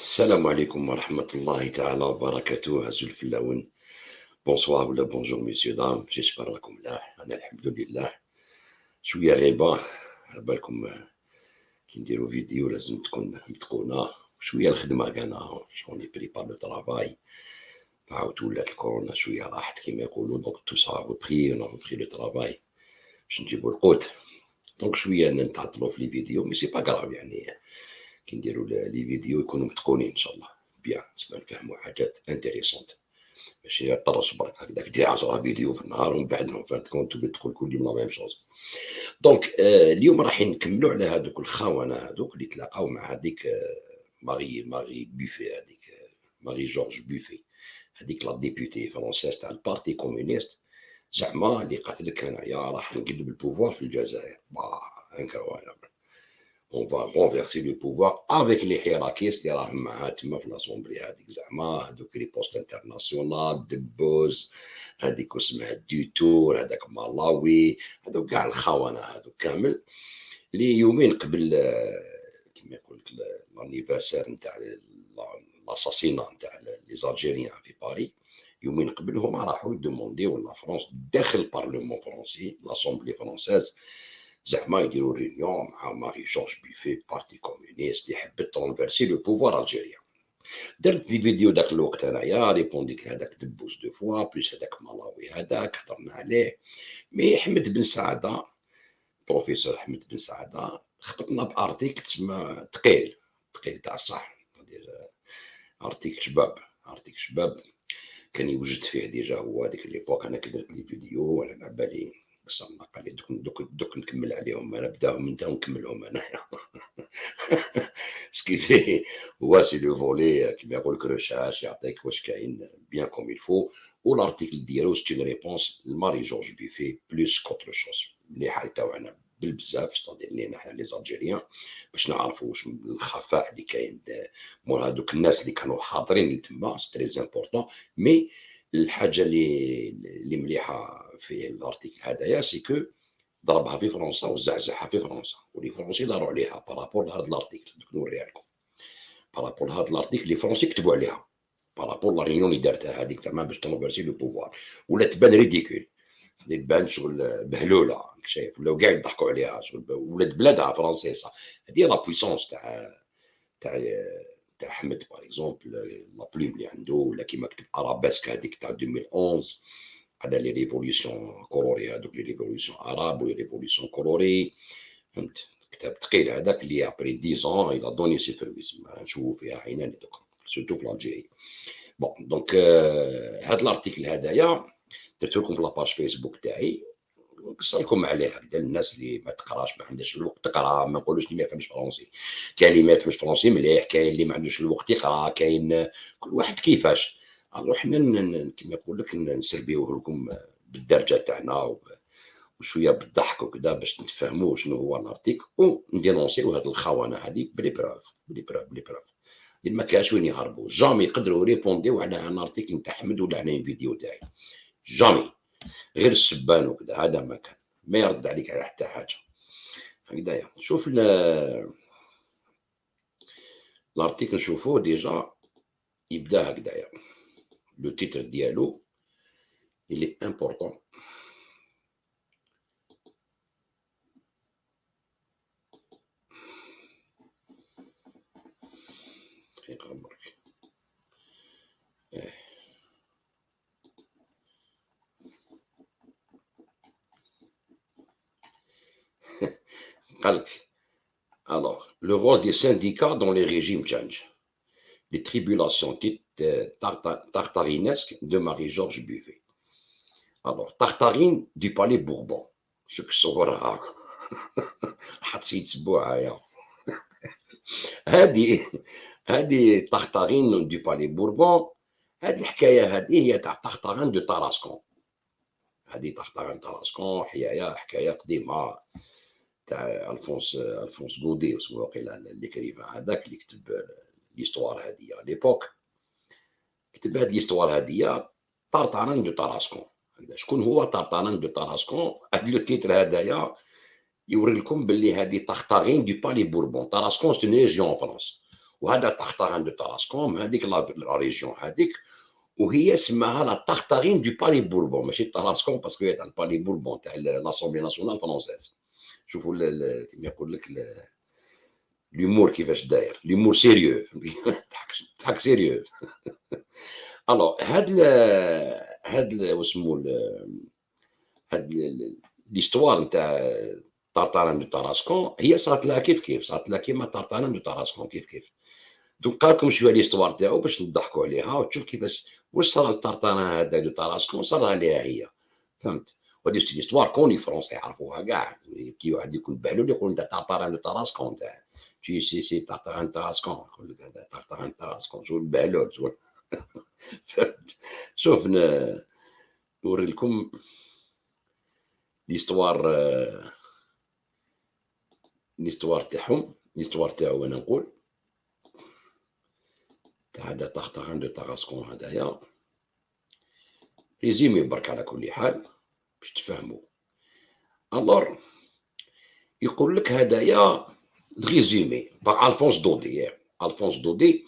السلام عليكم ورحمة الله تعالى وبركاته. عزول في اللون. بونسوار ولا بونجور ميسيو دام، جيسبر راكم ملاح. أنا الحمد لله. شوية غيبة على بالكم. كي نديرو فيديو لازم تكون متقونة. شوية الخدمة كانا شغوني بريبار لو طرافاي. عاود ولات الكورونا شوية راحت كيما يقولو، دونك تو سا روبري اون روبري لو طرافاي باش نجيبو القوت. دونك شوية نتعطلو في لي فيديو مي سي با كراف، يعني كي نديرو لي فيديو يكونوا متقونين ان شاء الله بيان، تسمى نفهمو حاجات انتيريسونت، ماشي طرش برك هكذاك دير 10 فيديو في النهار ومن بعد اون فان كونت تولي تدخل كل يوم لا ميم شوز. دونك اليوم راح نكملوا على هذوك الخونه هذوك اللي تلاقاو مع هذيك ماري بوفي، هذيك ماري جورج بوفي، هذيك لا ديبيوتي فرونسيس تاع البارتي كومونيست، زعما اللي قالت لك انايا راح نقلب البوفوار في الجزائر. انكرويابل. On va renverser le pouvoir avec les hiérarchistes اللي راهم معاه تما في لاسومبلي هذيك، زعما هذوك لي بوست انترناسيونال دبوز، هذيك اسمها دوتور، هذاك مالاوي، هذوك كاع الخونه هذوك كامل اللي يومين قبل كما يقول لك لانيفرسير نتاع لاساسينا نتاع لي زالجيريان في باري، يومين قبل هما راحوا يدومونديو لا فرونس داخل البارلمون الفرنسي لاسومبلي فرونسيز، زعما يديروا ريونيون مع ماري جورج بيفي بارتي كومونيست اللي حبت ترونفيرسي لو بوفوار الجيريان. درت في فيديو ذاك الوقت انايا ريبونديت لهذاك دبوس دو فوا بليس هذاك مالاوي هذاك هضرنا عليه. مي احمد بن سعده، بروفيسور احمد بن سعده، خبطنا بارتيكل تسمى ثقيل، ثقيل تاع الصح، ارتيكل شباب، ارتيكل شباب كان يوجد فيه ديجا هو هذيك ليبوك. انا كي درت لي فيديو على بالي صرنا قال لي دوك نكمل عليهم، انا نبداهم انت ونكملهم انايا. سكيفي هو سي لو فولي كيما يقول لك ريشاش، يعطيك واش كاين بيان كوم يلفو. والارتيكل ديالو سيت اون ريبونس لماري جورج بيفي بلوس كوتر شوز مليحه تاعنا بالبزاف، ستادير لينا حنا لي زالجيريان باش نعرفوا واش الخفاء اللي كاين مور هذوك الناس اللي كانوا حاضرين تما، سي تري امبورطون. مي الحاجه اللي مليحه في الارتيكل هذايا سي كو ضربها في فرنسا وزعزعها في فرنسا، ولي فرونسي داروا عليها بارابور لهذا الارتيكل. دوك نوريها لكم بارابور لهذا الارتيكل اللي فرونسي كتبوا عليها، بارابور لا ريونيون اللي دارتها هذيك زعما باش ترونفيرسي لو بوفوار، ولا تبان ريديكول، تبان شغل بهلوله شايف، ولاو كاع يضحكوا عليها شغل ولاد بلادها فرنسيسه. هذه لا بويسونس تاع تاع احمد باغ اكزومبل، لا بلوم اللي عنده، ولا كيما كتب ارابيسك هذيك تاع 2011 على لي ريفوليسيون كولوري، هذوك لي ريفوليسيون اراب ولي ريفوليسيون كولوري، فهمت. كتاب ثقيل هذاك اللي ابري 10 ans الى دوني سي فرويز، نشوفوا فيها عينان دوك سورتو في الجيري. بون دونك هذا الارتيكل هذايا درت لكم في لاباج فيسبوك تاعي، نقص لكم عليه هكذا الناس اللي ما تقراش ما عندهاش الوقت تقرا، ما نقولوش اللي ما يفهمش فرونسي، كاين اللي ما يفهمش فرونسي مليح، كاين اللي ما عندوش الوقت يقرا، كاين كل واحد كيفاش. الوغ حنا كيما نقول لك نسربيوه لكم بالدرجه تاعنا وشويه بالضحك وكذا باش نتفاهموا شنو هو الارتيكل، وندينونسيو هاد الخونه هذه بلي بروف بلي بروف بلي بروف اللي ما كاش وين يهربوا. جامي يقدروا ريبونديو على ان ارتيكل نتاع احمد ولا على فيديو تاعي، جامي، غير السبان وكذا، هذا ما كان ما يرد عليك على حتى حاجه هكذايا. شوف الارتيكل نشوفوه ديجا يبدا هكذايا، لو تيتر ديالو اللي امبورطون. دقيقه برك. قالك alors le rôle des syndicats dans les régimes change, les tribulations tartarinesques de Marie-Georges Buffet. Alors tartarine du palais Bourbon، شوف صورها حط سيد سبوعه هذه تارتارين دو بالي بوربون. هذه الحكايه هذه هي تاع تارتارين دو تاراسكون، هذه تارتارين تاراسكون حكايه قديمه تاع الفونس غودي اسمه واقيلا ليكريفان هذاك اللي كتب ليستوار هذه ليبوك، كتب هذه ليستوار هذه تارتارين دو تاراسكون. شكون هو تارتارين دو تاراسكون؟ هذا لو تيتر هذايا يوري لكم باللي هذه تارتارين دو بالي بوربون. تاراسكون سي اون ريجيون فرنسا، وهذا طرطران دو طراسكون هذيك لا ريجيون هذيك وهي اسمها لا طرطارين دو بالي بوربون ماشي طراسكون باسكو هي تاع البالي بوربون تاع لاسومبلي ناسيونال فرونسيز شوفوا كيما يقول لك لومور كيفاش داير لومور سيريو تضحك سيريو الو هاد واسمو هاد ليستوار نتاع طرطران دو طراسكون هي صارت لها كيف صارت لها كيما طرطران دو طراسكون كيف دونك قال لكم شويه ليستوار تاعو باش نضحكوا عليها وتشوف كيفاش واش صرا لطرطران هذا دو طراسكون صرا ليها هي فهمت وهادي سي ليستوار كوني فرونسي يعرفوها كاع كي واحد يكون بهلول يقول انت طرطران دو طراسكون تاع سي طرطران طراسكون يقول لك هذا طرطران طراسكون شو البهلول شو فهمت شوف نوري لكم ليستوار تاعهم ليستوار تاعو انا نقول تاع هذا طرطران دو طراسكون هذايا ريزيمي برك على كل حال باش تفهموا الور يقول لك هذايا ريزيمي باغ الفونس دودي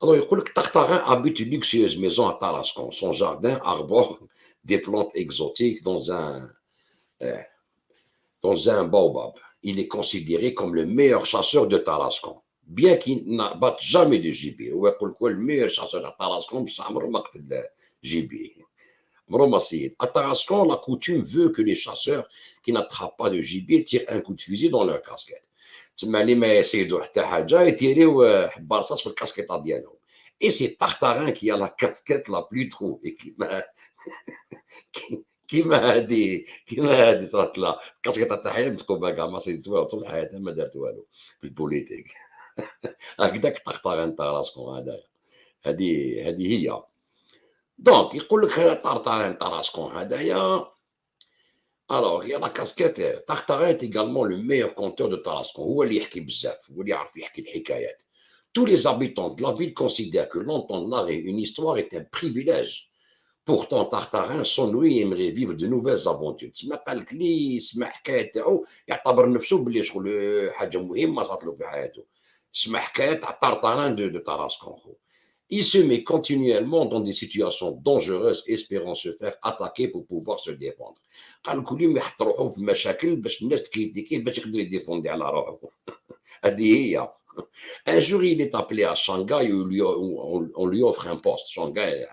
alors يقول لك طرطران habite une luxueuse maison à Tarascon son jardin arbore des plantes exotiques dans un baobab il est considéré comme le meilleur chasseur de Tarascon bien qu'il n'abatte jamais de gibier هو يقول لك هو الميور شاسور تاع طراسكون بصح عمره ما قتل gibier عمره ما صيد à Tarascon la coutume veut que les chasseurs qui n'attrapent pas de gibier tirent un coup de fusil dans leur casquette تسمى اللي ما يصيدوا حتى حاجه يتيريو حبه رصاص في الكاسكيطه ديالهم اي سي طرطران كي لا كاسكيت لا بلو ترو كيما هادي صارت لا الكاسكيطه تاعها متقوبه كاع ما صيدتوها طول حياتها ما دارت والو في البوليتيك هكذاك طرطران تاع راسكم هذايا هذه هي دونك يقول لك طرطران تاع راسكم هذايا Alors, il y a la casquette. Tartarin est également le meilleur conteur de Tarascon. هو اللي يحكي بزاف، هو اللي يعرف يحكي الحكايات. Tous les habitants de la ville considèrent que l'entendre narrer une histoire est un privilège. Pourtant, Tartarin s'ennuie et aimerait vivre de nouvelles aventures. تسمى قال لك اللي يسمع حكاية تاعو يعتبر نفسه باللي شغل حاجة مهمة صارت له في حياته. يسمع حكاية تاع طرطران de Tarascon. Il se met continuellement dans des situations dangereuses, espérant se faire attaquer pour pouvoir se défendre. قال كل يوم يحط روحه في مشاكل باش الناس تكريتيكيه باش يقدر يديفوندي على روحه. هذه هي. Un jour, il est appelé à Shanghai où on lui offre un poste. Shanghai,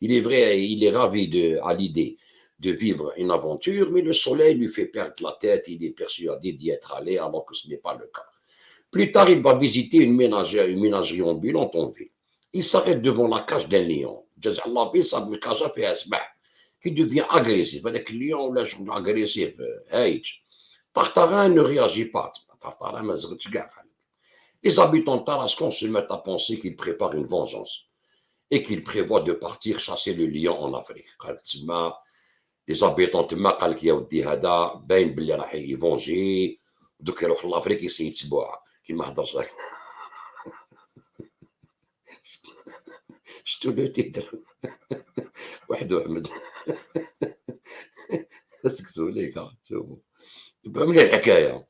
il est vrai, il est ravi à l'idée de vivre une aventure, mais le soleil lui fait perdre la tête. Il est persuadé d'y être allé alors que ce n'est pas le cas. Plus tard, il va visiter une ménagerie ambulante en ville. Il s'arrête devant la cage d'un lion. Qui devient agressif. Avec le lion, là, je suis agressif. Tartarin ne réagit pas. Les habitants de Tarascon se mettent à penser qu'il prépare une vengeance et qu'il prévoit de partir chasser le lion en Afrique. Les habitants de Makal qui ont dit Hada, ben, ils vont venger, donc ils vont l'Afrique, ils s'y boire. كيما هضرش لك شتو لو تيتر وحدو احمد سكتوا ليك شوفوا فهمني الحكايه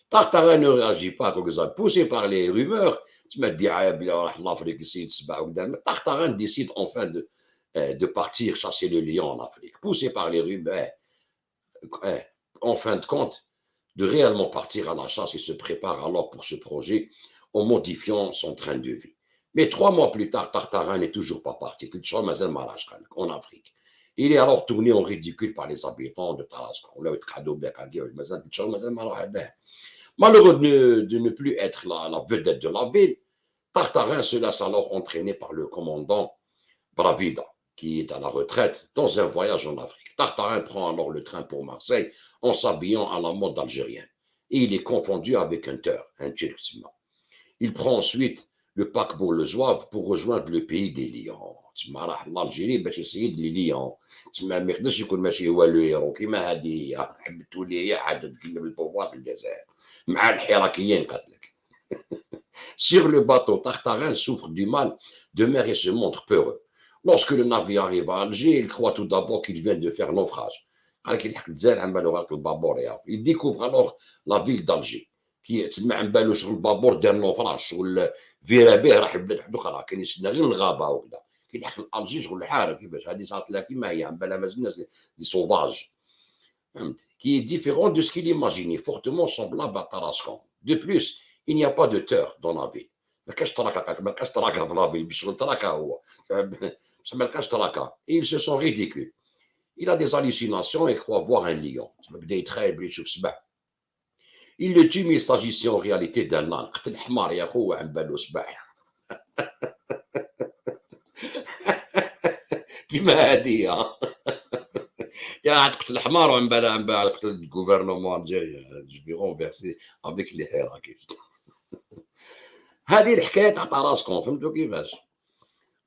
طرطران ne réagit pas comme ça poussé par les rumeurs تسمى الدعايه بلي راح لافريك يسيد السبع قدام طرطران décide enfin de partir chasser le lion en Afrique poussé par les rumeurs en fin de compte de réellement partir à la chasse et se prépare alors pour ce projet en modifiant son train de vie. Mais 3 mois plus tard, Tartarin n'est toujours pas parti. En Afrique. Il est alors tourné en ridicule par les habitants de Tarascon. Malheureux de ne plus être la vedette de la ville, Tartarin se laisse alors entraîner par le commandant Bravida, qui est à la retraite, dans un voyage en Afrique. Tartarin prend alors le train pour Marseille en s'habillant à la mode algérienne. Et il est confondu avec un Turc. Il prend ensuite le paquebot le Zouave pour rejoindre le pays des lions. l'Algérie باش يصيد لي ليون تسمى ما يقدرش يكون ماشي هو لو هيرو كيما هذه حبتوا لي هي حاجه تكلم البوفوار في الجزائر مع الحراكيين قالت لك. Sur le bateau, Tartarin souffre du mal de mer et se montre peureux. Lorsque le navire arrive à Alger, il croit tout d'abord qu'il vient de faire naufrage. Il découvre alors la ville d'Alger, كي تسمع عن بالو شغل البابور دار نوفراج شغل فيرا به راح لبلاد واحد أخرى، كان يستنى غير الغابة وكذا، كي يلحق لألجي شغل حارة كيفاش، هذه صارت لها كيما هي، عن بالها مازال الناس دي سوفاج، فهمت، qui est différent de ce qu'il imaginait, fortement semblable à Tarascon. De plus, il n'y a pas de teur dans la ville. ما كاش تراكا، ما كاش تراكا في لا فيل، بالشغل تراكا هو، بصح ما كاش تراكا. Et ils se sont ridicules. Il a des hallucinations et croit voir un lion. بدا يتخيل بلي يشوف سبع. Il le tue, mais il s'agissait en réalité d'un âne. قتل حمار يا خو عن بالو سباح. كيما هادي يا تقتل حمار وعن بالها قتل الجوفرنمون الجاي جو بي رونفيرسي افيك لي حراكيس. هذه الحكايه تاع طراسكون، فهمتوا كيفاش؟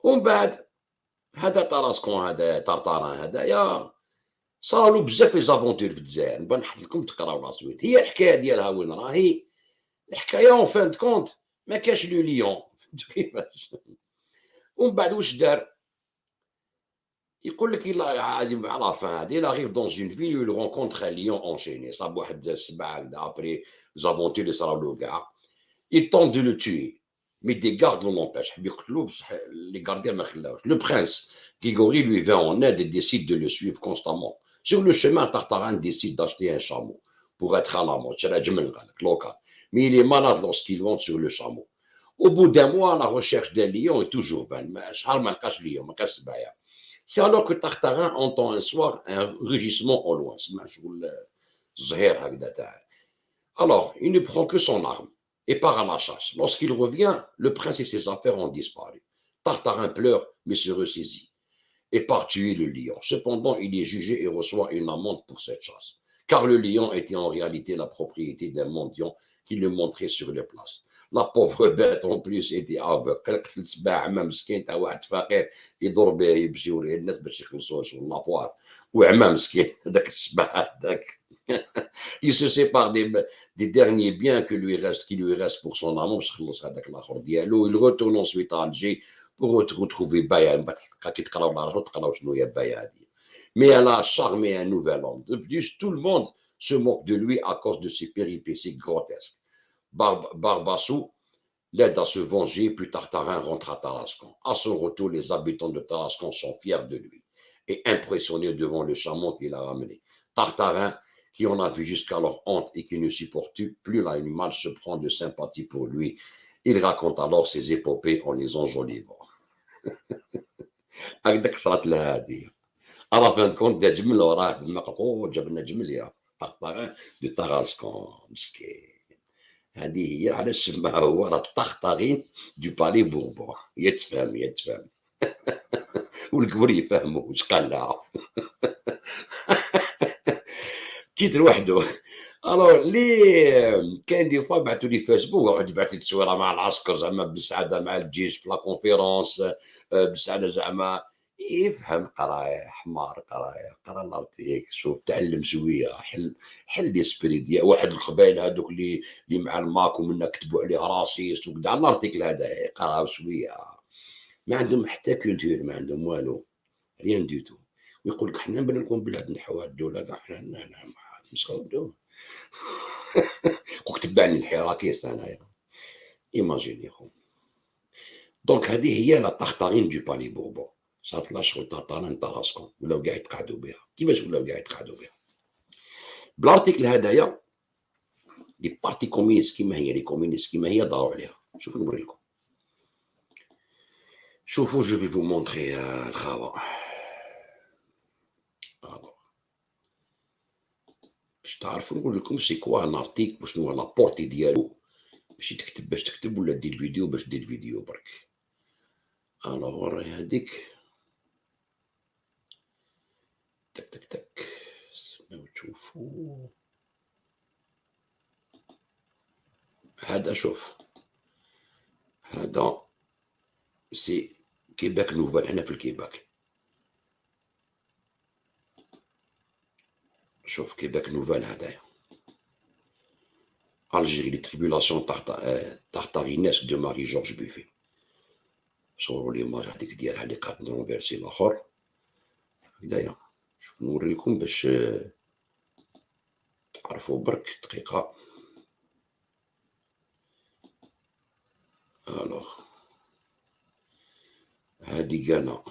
ومن بعد هذا طراسكون هذا طرطران هذايا صاروا بزاف لي زافونتور في الجزائر، نبغى نحكي لكم تقراو لا سويت. هي الحكايه ديالها وين راهي؟ الحكايه اون فان دو كونت ما كاش لو ليون، فهمتوا كيفاش؟ ومن بعد واش دار؟ يقول لك إلا عادي على لا فان هادي، il arrive dans une ville où il rencontre un lion enchaîné، صاب واحد السبعة هكذا ابري زافونتور اللي صراو له كاع. Il tente de le tuer mais des gardes l'en empêchent، حب يقتلوه بصح لي غارديان ما خلاوش. Le prince Grigori lui vient en aide et décide de le suivre constamment. Sur le chemin, Tartarin décide d'acheter un chameau pour être à la mode. شرا جمل قال لك local. Mais il est malade lorsqu'il monte sur le chameau. Au bout d'un mois, la recherche d'un lion est toujours vaine. شحال ما لقاش lion، ما لقاش سبايا. C'est alors que Tartarin entend un soir un rugissement au loin. سمع شغل زهير هكذا تاع. Alors, il ne prend que son arme et part à la chasse. Lorsqu'il revient, le prince et ses affaires ont disparu. Tartarin pleure mais se ressaisit et part tuer le lion. Cependant, il est jugé et reçoit une amende pour cette chasse, car le lion était en réalité la propriété d'un mendiant qui le montrait sur les places. La pauvre bête en plus était aveugle. قتل سباع عمام مسكين تاع واحد فقير يدور به يمشيو ليه الناس باش يخلصوه شغل لافوار، وعمام مسكين هذاك السباع هذاك. Il se sépare des derniers biens qui lui reste pour son amour باش يخلص هذاك الاخر ديالو. Il retourne ensuite à Alger pour retrouver Baya. من بعد كي تقراو لا تقراو شنو هي بايا هذه. Mais elle a charmé un nouvel homme. De plus, tout le monde se moque de lui à cause de ses péripéties grotesques. Barbassou l'aide à se venger, puis Tartarin rentre à Tarascon. À son retour, les habitants de Tarascon sont fiers de lui et impressionnés devant le chameau qu'il a ramené. Tartarin, qui en a vu jusqu'alors honte et qui ne supporte plus l'animal, se prend de sympathie pour lui. Il raconte alors ses épopées en les enjolivant. هكذاك صارت لها هذه. على فين كونت دا جمل وراه دماغ جاب لنا جمل يا طرطغان دو طراسكون مسكين. هذه هي علاش سماها هو راه الطخطغين دو بالي بوربون. هي تفهم هي تفهم. والكبر يفهموا واش قال لها. تيتر وحده. الوغ لي كاين دي فوا بعثوا لي فيسبوك واحد يبعث لي تصويره مع العسكر زعما بالسعاده مع الجيش في لا كونفيرونس بالسعاده زعما يفهم. قرايه حمار، قرا الارتيك، شوف تعلم شويه، حل ليسبري ديال واحد القبائل هذوك اللي مع الماك ومنا كتبوا عليه راسيست وكذا. الارتيكل هذا قراو شويه، ما عندهم حتى كولتور، ما عندهم والو، ريان دو تو. ويقول لك حنا بنا نكون بلاد نحو الدوله كاع حنا نسخدو. وكتبعني الحراكيس انايا ايماجيني خو. دونك هذه هي لا طختارين دو بالي بوربون. صارت لا شغل طارطارين طراسكم ولاو كاع يتقعدوا بها. كيفاش ولاو كاع يتقعدوا بها؟ بالارتيكل هذايا لي بارتي كومينيست كيما هي، لي كومينيست كيما هي داروا عليها. شوفوا نوري لكم. شوفوا جو في فو مونطري الخاوه. باش تعرفوا نقول لكم سي كوا ان ارتيكل وشنو هو لابورتي ديالو. ماشي تكتب باش تكتب ولا دير فيديو باش دير فيديو برك. الوغ هذيك تك تك تك تشوفوا هذا. شوف هذا سي كيباك نوفال، هنا في الكيباك. شوف كيباك نوفال هذايا. Algérie, les tribulations tartarinesques de Marie-Georges Buffet. صوروا ليماج هذيك ديالها اللي قاعد نونفيرسي الاخر هكذايا. شوف نوريكم باش تعرفوا برك دقيقة. الوغ هادي كانا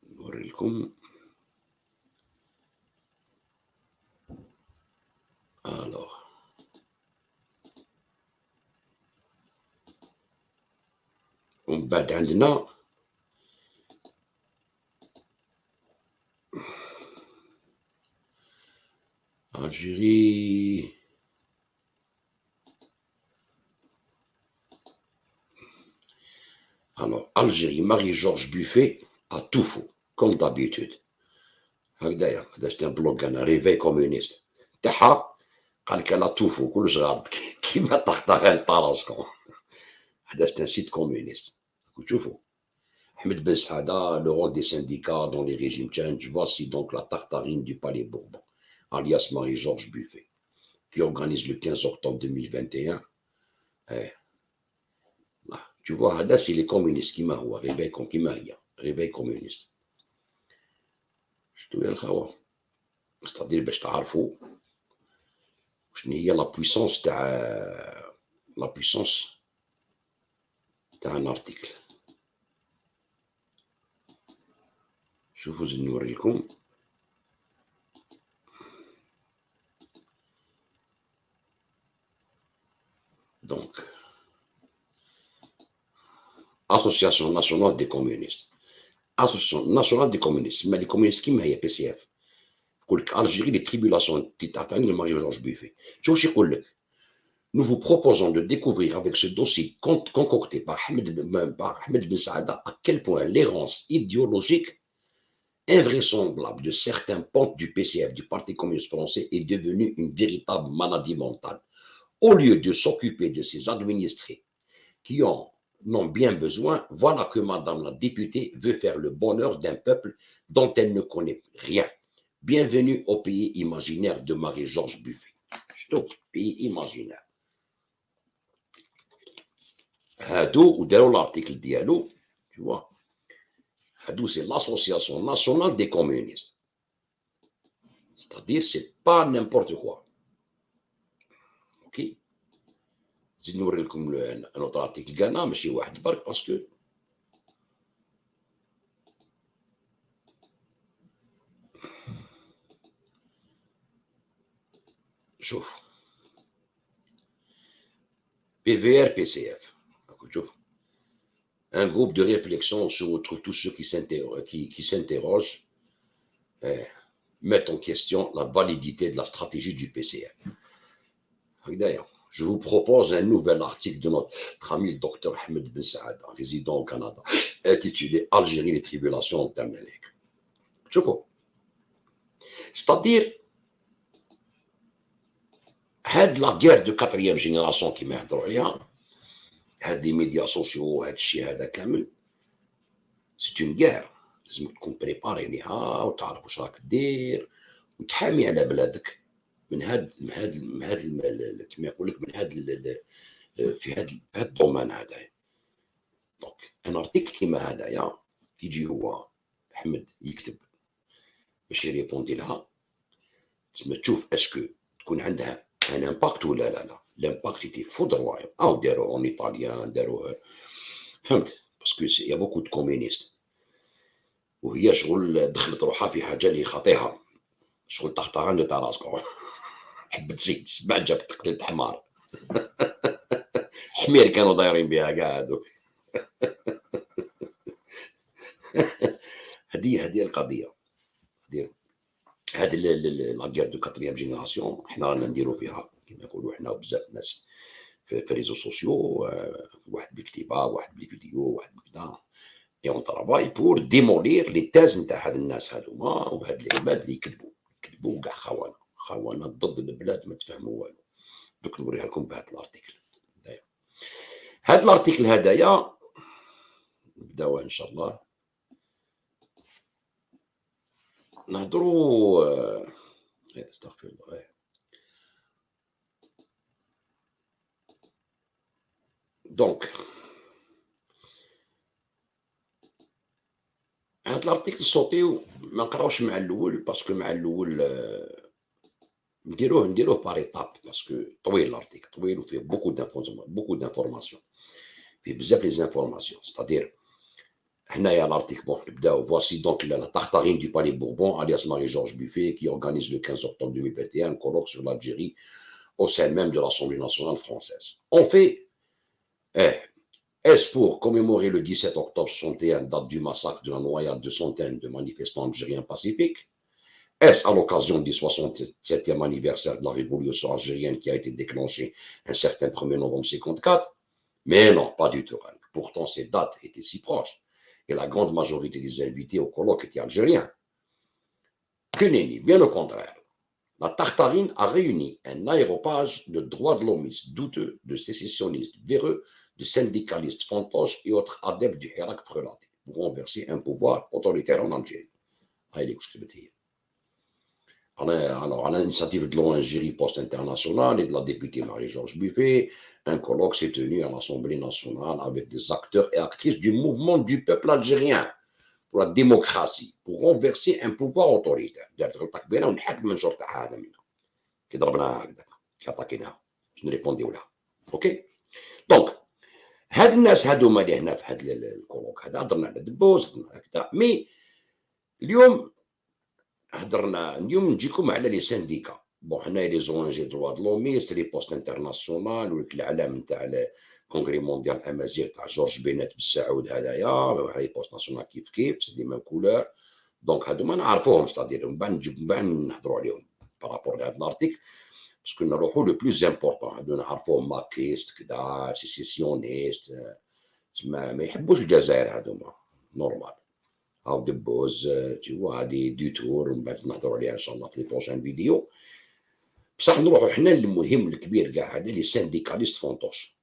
نوريلكم. الوغ ومن بعد عندنا Algérie. Alors, Algérie, Marie-Georges Buffet a tout faux, comme d'habitude. هكذايا هذا شتا بلوك انا ريفي كومونيست تاعها قال لك انا توفو كلش غلط كيما طخطخين طراسكم. هذا شتا سيت كومونيست. شوفوا Ahmed Ben Saada, le rôle des syndicats dans les régimes change. Voici donc la tartarine du Palais Bourbon, alias Marie-Georges Buffet, qui organise le 15 octobre 2021. Là, tu vois, Hadas, c'est les communistes qui m'ont réveil communiste. Je te le dis, c'est-à-dire باش تعرفوا شنو هي la puissance تاع un article. شوفوا زيد نوريلكم. Donc, Association nationale des communistes. Association nationale des communistes. Mais les communistes qui m'ont PCF. يقول لك Algérie les tribulations تاع Marie-Georges Buffet. شوف شو يقول لك. Nous vous proposons de découvrir avec ce dossier concocté par Ahmed Ben Saada à quel point l'errance idéologique invraisemblable de certains pontes du PCF, du Parti communiste français, est devenue une véritable maladie mentale. Au lieu de s'occuper de ses administrés qui en ont bien besoin, voilà que Madame la députée veut faire le bonheur d'un peuple dont elle ne connaît rien. Bienvenue au pays imaginaire de Marie-Georges Buffet. Stop, pays imaginaire. هادو وداروا l'article ديالو, tu vois. هادو c'est l'association nationale des communistes. C'est-à-dire c'est pas n'importe quoi. Ok. زيد نوريلكم un autre article كانا ماشي واحد برك باسكو شوف PVR PCF. شوف un groupe de réflexion se retrouve tous ceux qui s'interrogent mettent en question la validité de la stratégie du PCF. D'ailleurs, je vous propose un nouvel article de notre ami le docteur Ahmed Ben Saada, résident au Canada, intitulé Algérie, les tribulations intermédiaires. C'est-à-dire, هاد la guerre de quatrième génération كيما يهضروا عليها, هاد les médias sociaux, هاد الشيء هذا كامل, c'est une guerre. لازمك تكون بريباري ليها وتعرف واش راك دير وتحامي على بلادك من هاد كما يقول لك من هاد في هاد الدومين هذا. دونك ان ارتيكل كيما هذايا تيجي هو احمد يكتب باش يريبوندي لها, تسمى تشوف اسكو تكون عندها ان امباكت ولا لا. لامباكت يتي فودرواير او داروه اون ايطاليان داروه, فهمت, باسكو يا بوكو دو كومونيست وهي شغل دخلت روحها في حاجه اللي خاطيها, شغل طخطخان تاع راسكم. حبت زيد بعد جابت تقليد حمار. حمير كانوا دايرين بها كاع هذوك. هذه القضيه. هذه لا غير دو كاتريام جينيراسيون حنا رانا نديرو فيها كما يقولوا حنا بزاف الناس في ريزو سوسيو, واحد بكتيبه واحد بالفيديو واحد بكذا, اي اون ترافاي بور ديمولير لي تاز نتاع هاد الناس هذوما وهاد العباد اللي يكذبوا كاع خونه ضد البلاد ما تفهموا والو. دوك نوريها لكم بهذا الارتيكل. هذا الارتيكل هذايا نبداوه ان شاء الله. نهضروا استغفر الله. دونك هاد الارتيكل صوتيو ما نقراوش مع الاول باسكو مع الاول نديروه par étape باسكو طويل الارتيكل طويل وفيه beaucoup d'informations فيه بزاف les informations c'est-à-dire هنايا l'article bon نبداو voici donc la Tartarine du Palais Bourbon alias Marie-Georges Buffet qui organise le 15 octobre 2021 un colloque sur l'Algérie au sein même de l'Assemblée nationale française. On fait, est-ce pour commémorer le 17 octobre 61, date du massacre de la noyade de centaines de manifestants algériens pacifiques? Est-ce à l'occasion du 67e anniversaire de la révolution algérienne qui a été déclenchée un certain 1er novembre 54? Mais non, pas du tout. Pourtant, ces dates étaient si proches et la grande majorité des invités au colloque étaient algériens. Que nenni, bien au contraire. La Tartarine a réuni un aéropage de droits de l'homistes douteux, de sécessionnistes véreux, de syndicalistes fantoches et autres adeptes du Hirak frelaté pour renverser un pouvoir autoritaire en Algérie. Alors, à l'initiative de l'ONG Poste Internationale et de la députée Marie-Georges Buffet, un colloque s'est tenu à l'Assemblée nationale avec des acteurs et actrices du mouvement du peuple algérien pour la démocratie, pour renverser un pouvoir autoritaire. Ok. Donc, هاد الناس هادو اللي هنا في هاد الكولوك هذا هضرنا على دبوز هضرنا على كذا مي اليوم نجيكم على لي سانديكا بون حنايا لي زون جي دروا دو لوميست لي بوست انترناسيونال ولك العلم نتاع الكونغري مونديال الامازيغ تاع جورج بينات بالسعود هذايا لي بوست ناسيونال كيف سي دي ميم كولور دونك هادو ما نعرفوهم ستادير من بعد نهضروا عليهم بارابور لهاد الارتيكل باسكو نروحو لو بلوز امبورطون هادو نعرفوهم ماكيست كدا سيسيسيونيست ما يحبوش الجزائر هادوما نورمال او دبوز تيوا هادي دي تور ومن بعد نهضروا عليها ان شاء الله في لي بروشان فيديو بصح نروحو حنا للمهم الكبير كاع هذا لي سانديكاليست فونطوش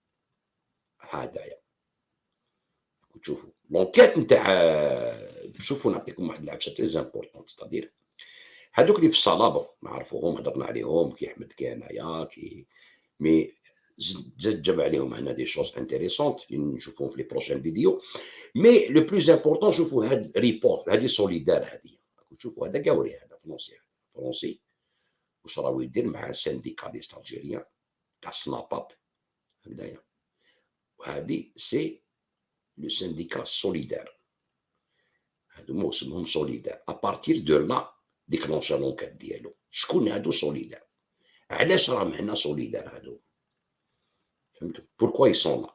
هذايا تشوفوا لونكيت نتاع شوفوا نعطيكم واحد العبسه تري امبورطون ستادير هذوك اللي في الصلابه نعرفوهم هضرنا عليهم كي احمد كانايا كي مي زاد جاب عليهم هنا دي شوز انتريسونت اللي نشوفوهم في لي بروشان فيديو مي لو بلوز امبورطون شوفوا هاد ريبورت هادي سوليدار هادي شوفوا هذا قاوري هذا فرونسي واش راهو يدير مع سانديكاليست الجيريان تاع سناباب هكذايا وهادي سي لو سانديكا سوليدار هادو اسمهم سوليدار ابارتير دو لا ديكلونشا لونكات ديالو شكون هادو سوليدار علاش راهم هنا سوليدار هادو فهمتوا بوركوا يسون لا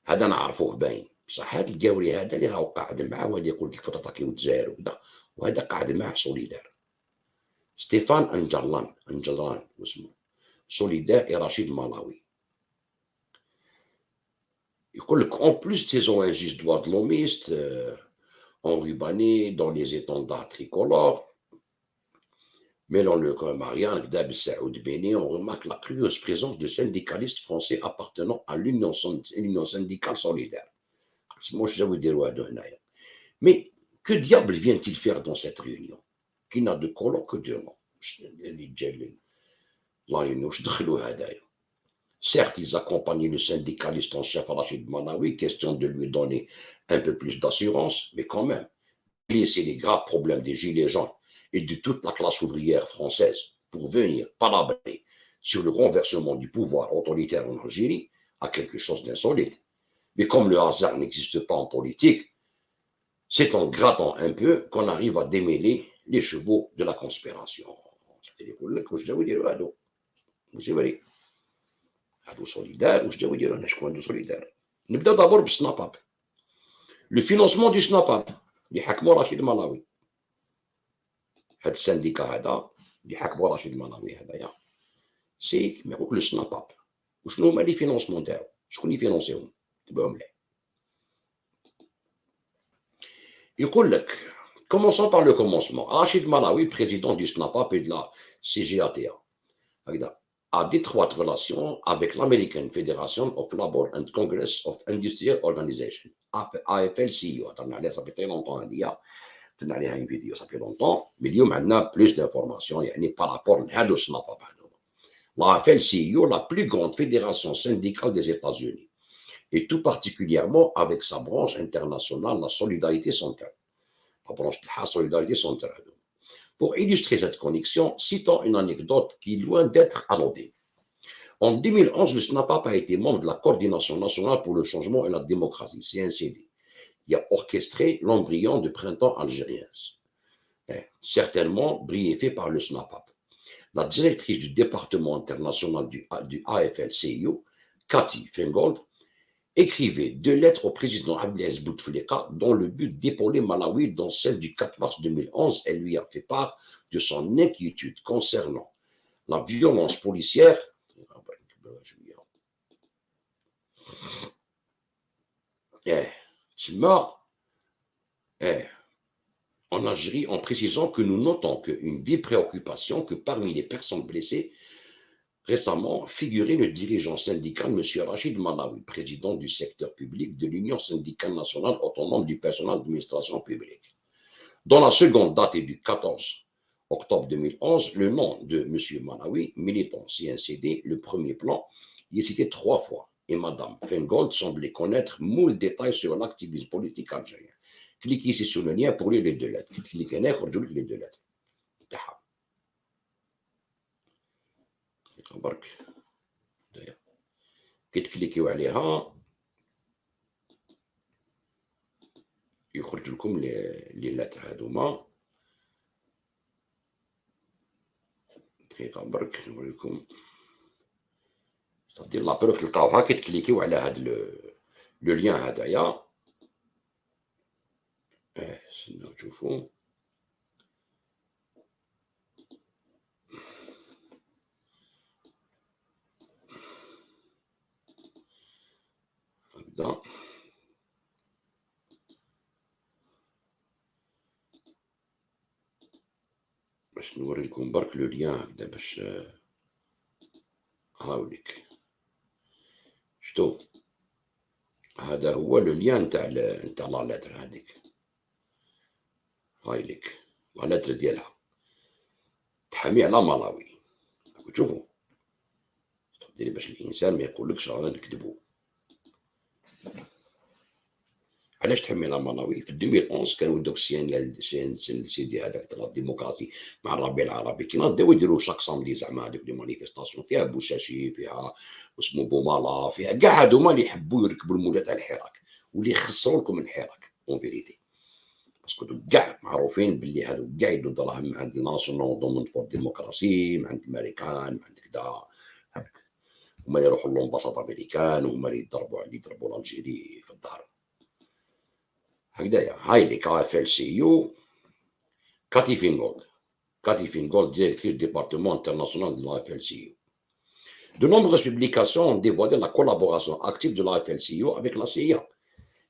هذا نعرفوه باين بصح هذا القاوري هذا اللي راهو قاعد معاه وهذا يقول لك فتاتاكيو الجزائر وكذا وهذا قاعد معاه سوليدار ستيفان انجلان اسمه سوليدار اي رشيد مالاوي يقول لك en plus de ces ONG droits de l'hommiste enrubannées dans les étendards tricolores mêlant le Marianne, Gdab, Saoud, Béni, on remarque la curieuse présence de syndicalistes français appartenant à l'Union syndicale solidaire. Mais que diable vient-il faire dans cette réunion qui n'a de colloque que deux noms? Certes, ils accompagnaient le syndicaliste en chef Rachid Manawi, question de lui donner un peu plus d'assurance, mais quand même, c'est les graves problèmes des gilets jaunes et de toute la classe ouvrière française pour venir palabrer sur le renversement du pouvoir autoritaire en Algérie à quelque chose d'insolite. Mais comme le hasard n'existe pas en politique, c'est en grattant un peu qu'on arrive à démêler les chevaux de la conspiration. نبدا d'abord بالسناباب le financement du SNAPAP اللي حكمه رشيد مالاوي هاد السانديكا هذا اللي حكمه رشيد مالاوي هذايا سي ما يقول السناباب وشنو هما لي فينونسمون تاعو شكون يفينونسيهم تبعهم مليح يقول لك commençons par le commencement Rachid Malawi président du SNAPAP et de la CGATA هكذا a d'étroites relations avec l'American Federation of Labor and Congress of Industrial Organization, AFL-CIO. Ça fait très longtemps, on a une vidéo, ça fait longtemps, mais il y a plus d'informations par rapport à l'AFL-CIO, la plus grande fédération syndicale des États-Unis, et tout particulièrement avec sa branche internationale, la Solidarité Centrale. La branche de la Solidarité Centrale. Pour illustrer cette connexion, citons une anecdote qui est loin d'être anodine. En 2011, le SNAPAP a été membre de la Coordination nationale pour le changement et la démocratie, CNCD, qui a orchestré l'embryon du printemps algérien, certainement briefé par le SNAPAP. La directrice du département international du AFL-CIO, Cathy Feingold, écrivait 2 lettres au président Abdelaziz Bouteflika dans le but d'épauler Malawi. Dans celle du 4 mars 2011, elle lui a fait part de son inquiétude concernant la violence policière en Algérie, en précisant que nous notons qu'une vive préoccupation que parmi les personnes blessées récemment figurait le dirigeant syndical M. Rachid Malawi, président du secteur public de l'Union syndicale nationale autonome du personnel d'administration publique. Dans la seconde datée du 14 octobre 2011, le nom de M. Malawi, militant CNCD, le premier plan, y est cité 3 fois. Et Mme Feingold semblait connaître moult détails sur l'activisme politique algérien. Cliquez ici sur le lien pour lire les 2 lettres. Cliquez là, il les 2 lettres. برك كي تكليكيو عليها يخرج لكم لي لاتر هادوما. دقيقة برك نوريكم صدير لا بروف تلقاوها كي تكليكيو على هاد لو ليان هدايا. استناو تشوفو هكذا. باش نوريلكم برك لو ليان هكذا باش هاوليك شتو هذا هو لو ليان نتاع لا لاتر هذيك. هاي ليك لا لاتر ديالها تحامي على ملاوي. راكم تشوفوا ديري باش الانسان ما يقولكش رانا نكذبوا. علاش تحمي على ملاوي؟ في 2011 كانوا دوك سيدي هذاك تاع الديمقراطي مع الربيع العربي كي نبداو يديروا شاك سامدي زعما هذوك لي مانيفيستاسيون فيها بوشاشي فيها واسمو بومالا فيها كاع هادوما اللي يحبوا يركبوا الموجه تاع الحراك واللي يخسروا لكم الحراك اون فيريتي. باسكو دوك كاع معروفين باللي هادوك كاع يدوا دراهم عند الناسيونال دوموند فور ديموكراسي عند الامريكان عند كذا. هما يروحوا للامباساد امريكان وهما اللي يضربوا الجيري في الظهر هكذايا. هاي اللي KFL-CIO Cathy Feingold, directrice du département international de l'AFL-CIO. De nombreuses publications ont dévoilé la collaboration active de l'AFL-CIO avec la CIA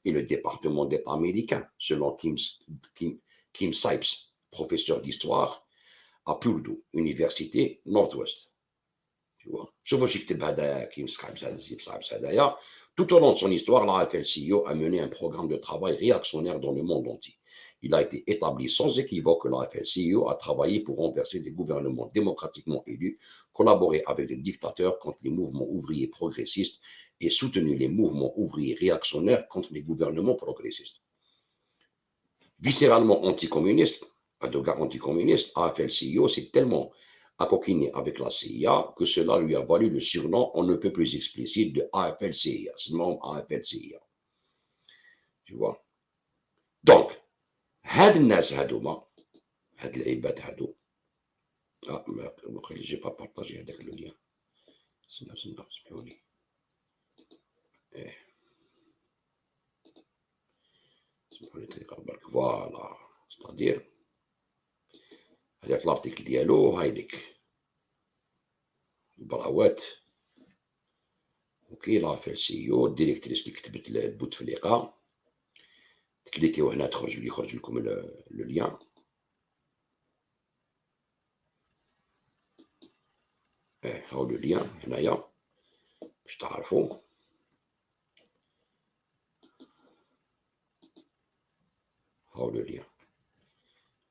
et le département d'État américain, selon Kim Sipes, professeur d'histoire à Purdue, Université Northwest. Tu vois, شوفوا شي كتب هذا كيم سايبس هذايا. Tout au long de son histoire, la AFL-CIO a mené un programme de travail réactionnaire dans le monde entier. Il a été établi sans équivoque que la AFL-CIO a travaillé pour renverser des gouvernements démocratiquement élus, collaborer avec des dictateurs contre les mouvements ouvriers progressistes et soutenu les mouvements ouvriers réactionnaires contre les gouvernements progressistes. Viscéralement anticommuniste, AFL-CIO s'est tellement accoquiné avec la CIA que cela lui a valu le surnom on ne peut plus explicite de AFL-CIA, seulement AFL-CIA. Tu vois. Donc, هاد الناس هادوما هاد العباد هادو ما جي با بارطاجي هذاك لو ليان. سمعوا اسمحوا لي. اسمحوا لي دقيقة برك. فوالا ستادير هذا في لارتيكل ديالو. هاي ليك البراوات اوكي لا AFL-CIO الديريكتريس اللي كتبت لبوتفليقة. تكليكيو هنا يخرج لكم لو ليان. هاو لو ليان هنايا باش تعرفوا. هاو لو ليان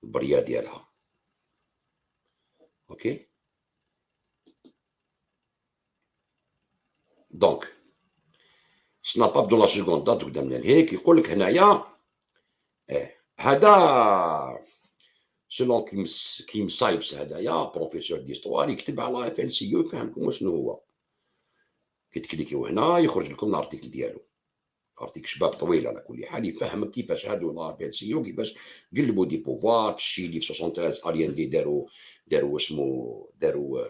البرية ديالها. اوكي دونك سناباب دون لا سيكوند دات قدامنا هيك يقول لك هنايا هذا selon كيم سايبس هذايا بروفيسور ديستوار يكتب على FLCO يفهمكم شنو هو. كي تكليكيو هنا يخرج لكم الارتيكل ديالو، ارتيكل شباب طويل على كل حال يفهمك كيفاش هادو لا FLCO كيفاش قلبوا دي بوفوار في الشيلي في 73 الياندي داروا اسمه داروا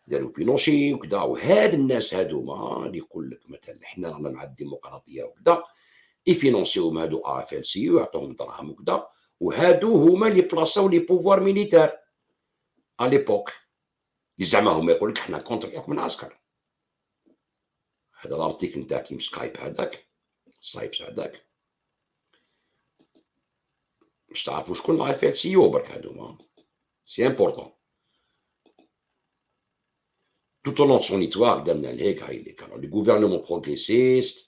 بينوشي وكذا. وهاد الناس هادوما اللي يقول لك مثلا حنا رانا مع الديمقراطيه وكذا يفينونسيوهم هادو FLCO ويعطوهم دراهم وكذا، وهادو هما اللي بلاصاو لي بوفوار ميليتير à l'époque اللي زعما هما يقول لك حنا كونتر الحكم العسكري. هذا الارتيكل نتاع كيم سكايب هذاك سايبس هذاك باش تعرفوا شكون لا FLCO برك هادوما سي امبورطون. Tout au long de son histoire, le gouvernement progressiste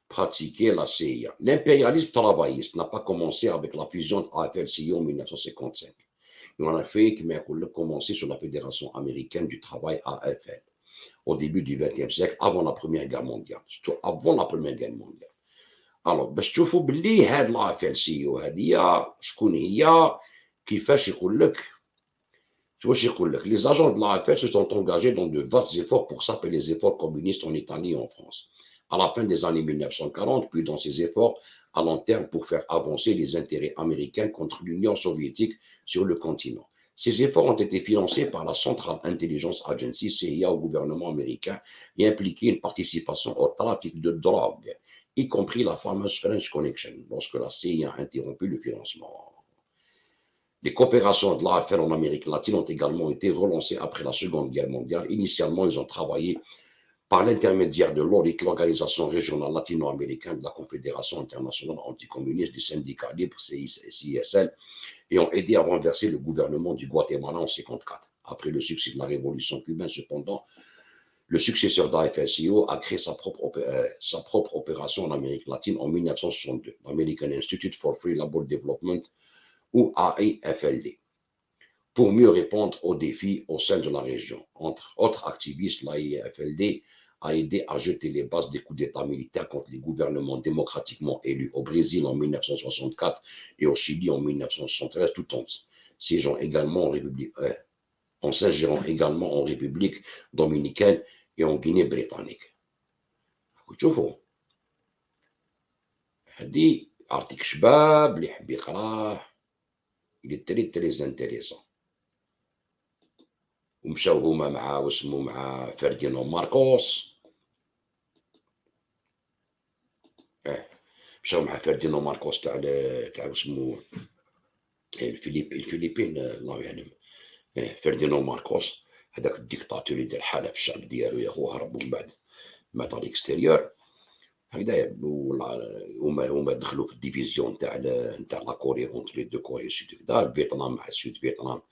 pratiquait la CIA. L'impérialisme travailliste n'a pas commencé avec la fusion de AFL-CIO en 1955. Il en a fait commencer sur la Fédération américaine du travail AFL au début du XXe siècle, avant la Première Guerre mondiale. Surtout avant la Première Guerre mondiale. Alors, باش تشوفوا باللي هاد لا FLCO هادية شكون هي كيفاش يقول لك. Les agents de l'AFL se sont engagés dans de vastes efforts pour saper les efforts communistes en Italie et en France. À la fin des années 1940, puis dans ces efforts à long terme pour faire avancer les intérêts américains contre l'Union soviétique sur le continent. Ces efforts ont été financés par la Central Intelligence Agency, CIA, au gouvernement américain, et impliquaient une participation au trafic de drogue, y compris la fameuse French Connection, lorsque la CIA a interrompu le financement. Les coopérations de l'AFL en Amérique latine ont également été relancées après la Seconde Guerre mondiale. Initialement, ils ont travaillé par l'intermédiaire de l'ORIC, l'Organisation régionale latino-américaine de la Confédération internationale anticommuniste du syndicat libre, CISL, et ont aidé à renverser le gouvernement du Guatemala en 1954. Après le succès de la révolution cubaine, cependant, le successeur d'AFL-CIO a créé sa propre opération en Amérique latine en 1962, l'American Institute for Free Labor Development, ou AIFLD, pour mieux répondre aux défis au sein de la région. Entre autres activistes, l'AIFLD a aidé à jeter les bases des coups d'État militaires contre les gouvernements démocratiquement élus au Brésil en 1964 et au Chili en 1973, tout en s'ingérant également en République dominicaine et en Guinée-Britannique. شوفوا هذه article شباب اللي يحب يقراه. Il est très très intéressant. ومشاو هما مع واسمو مع فرديناند ماركوس. مشاو مع فرديناند ماركوس تاع واسمو الفلبين الله يعلم. فرديناند ماركوس هذاك الديكتاتور اللي دار حاله في الشعب ديالو يا خو هرب من بعد مات على الاكستيريور هكذايا. هما دخلوا في الديفيزيون تاع لا كوري اونتر لي دو كوري سود كدا فيتنام مع سود فيتنام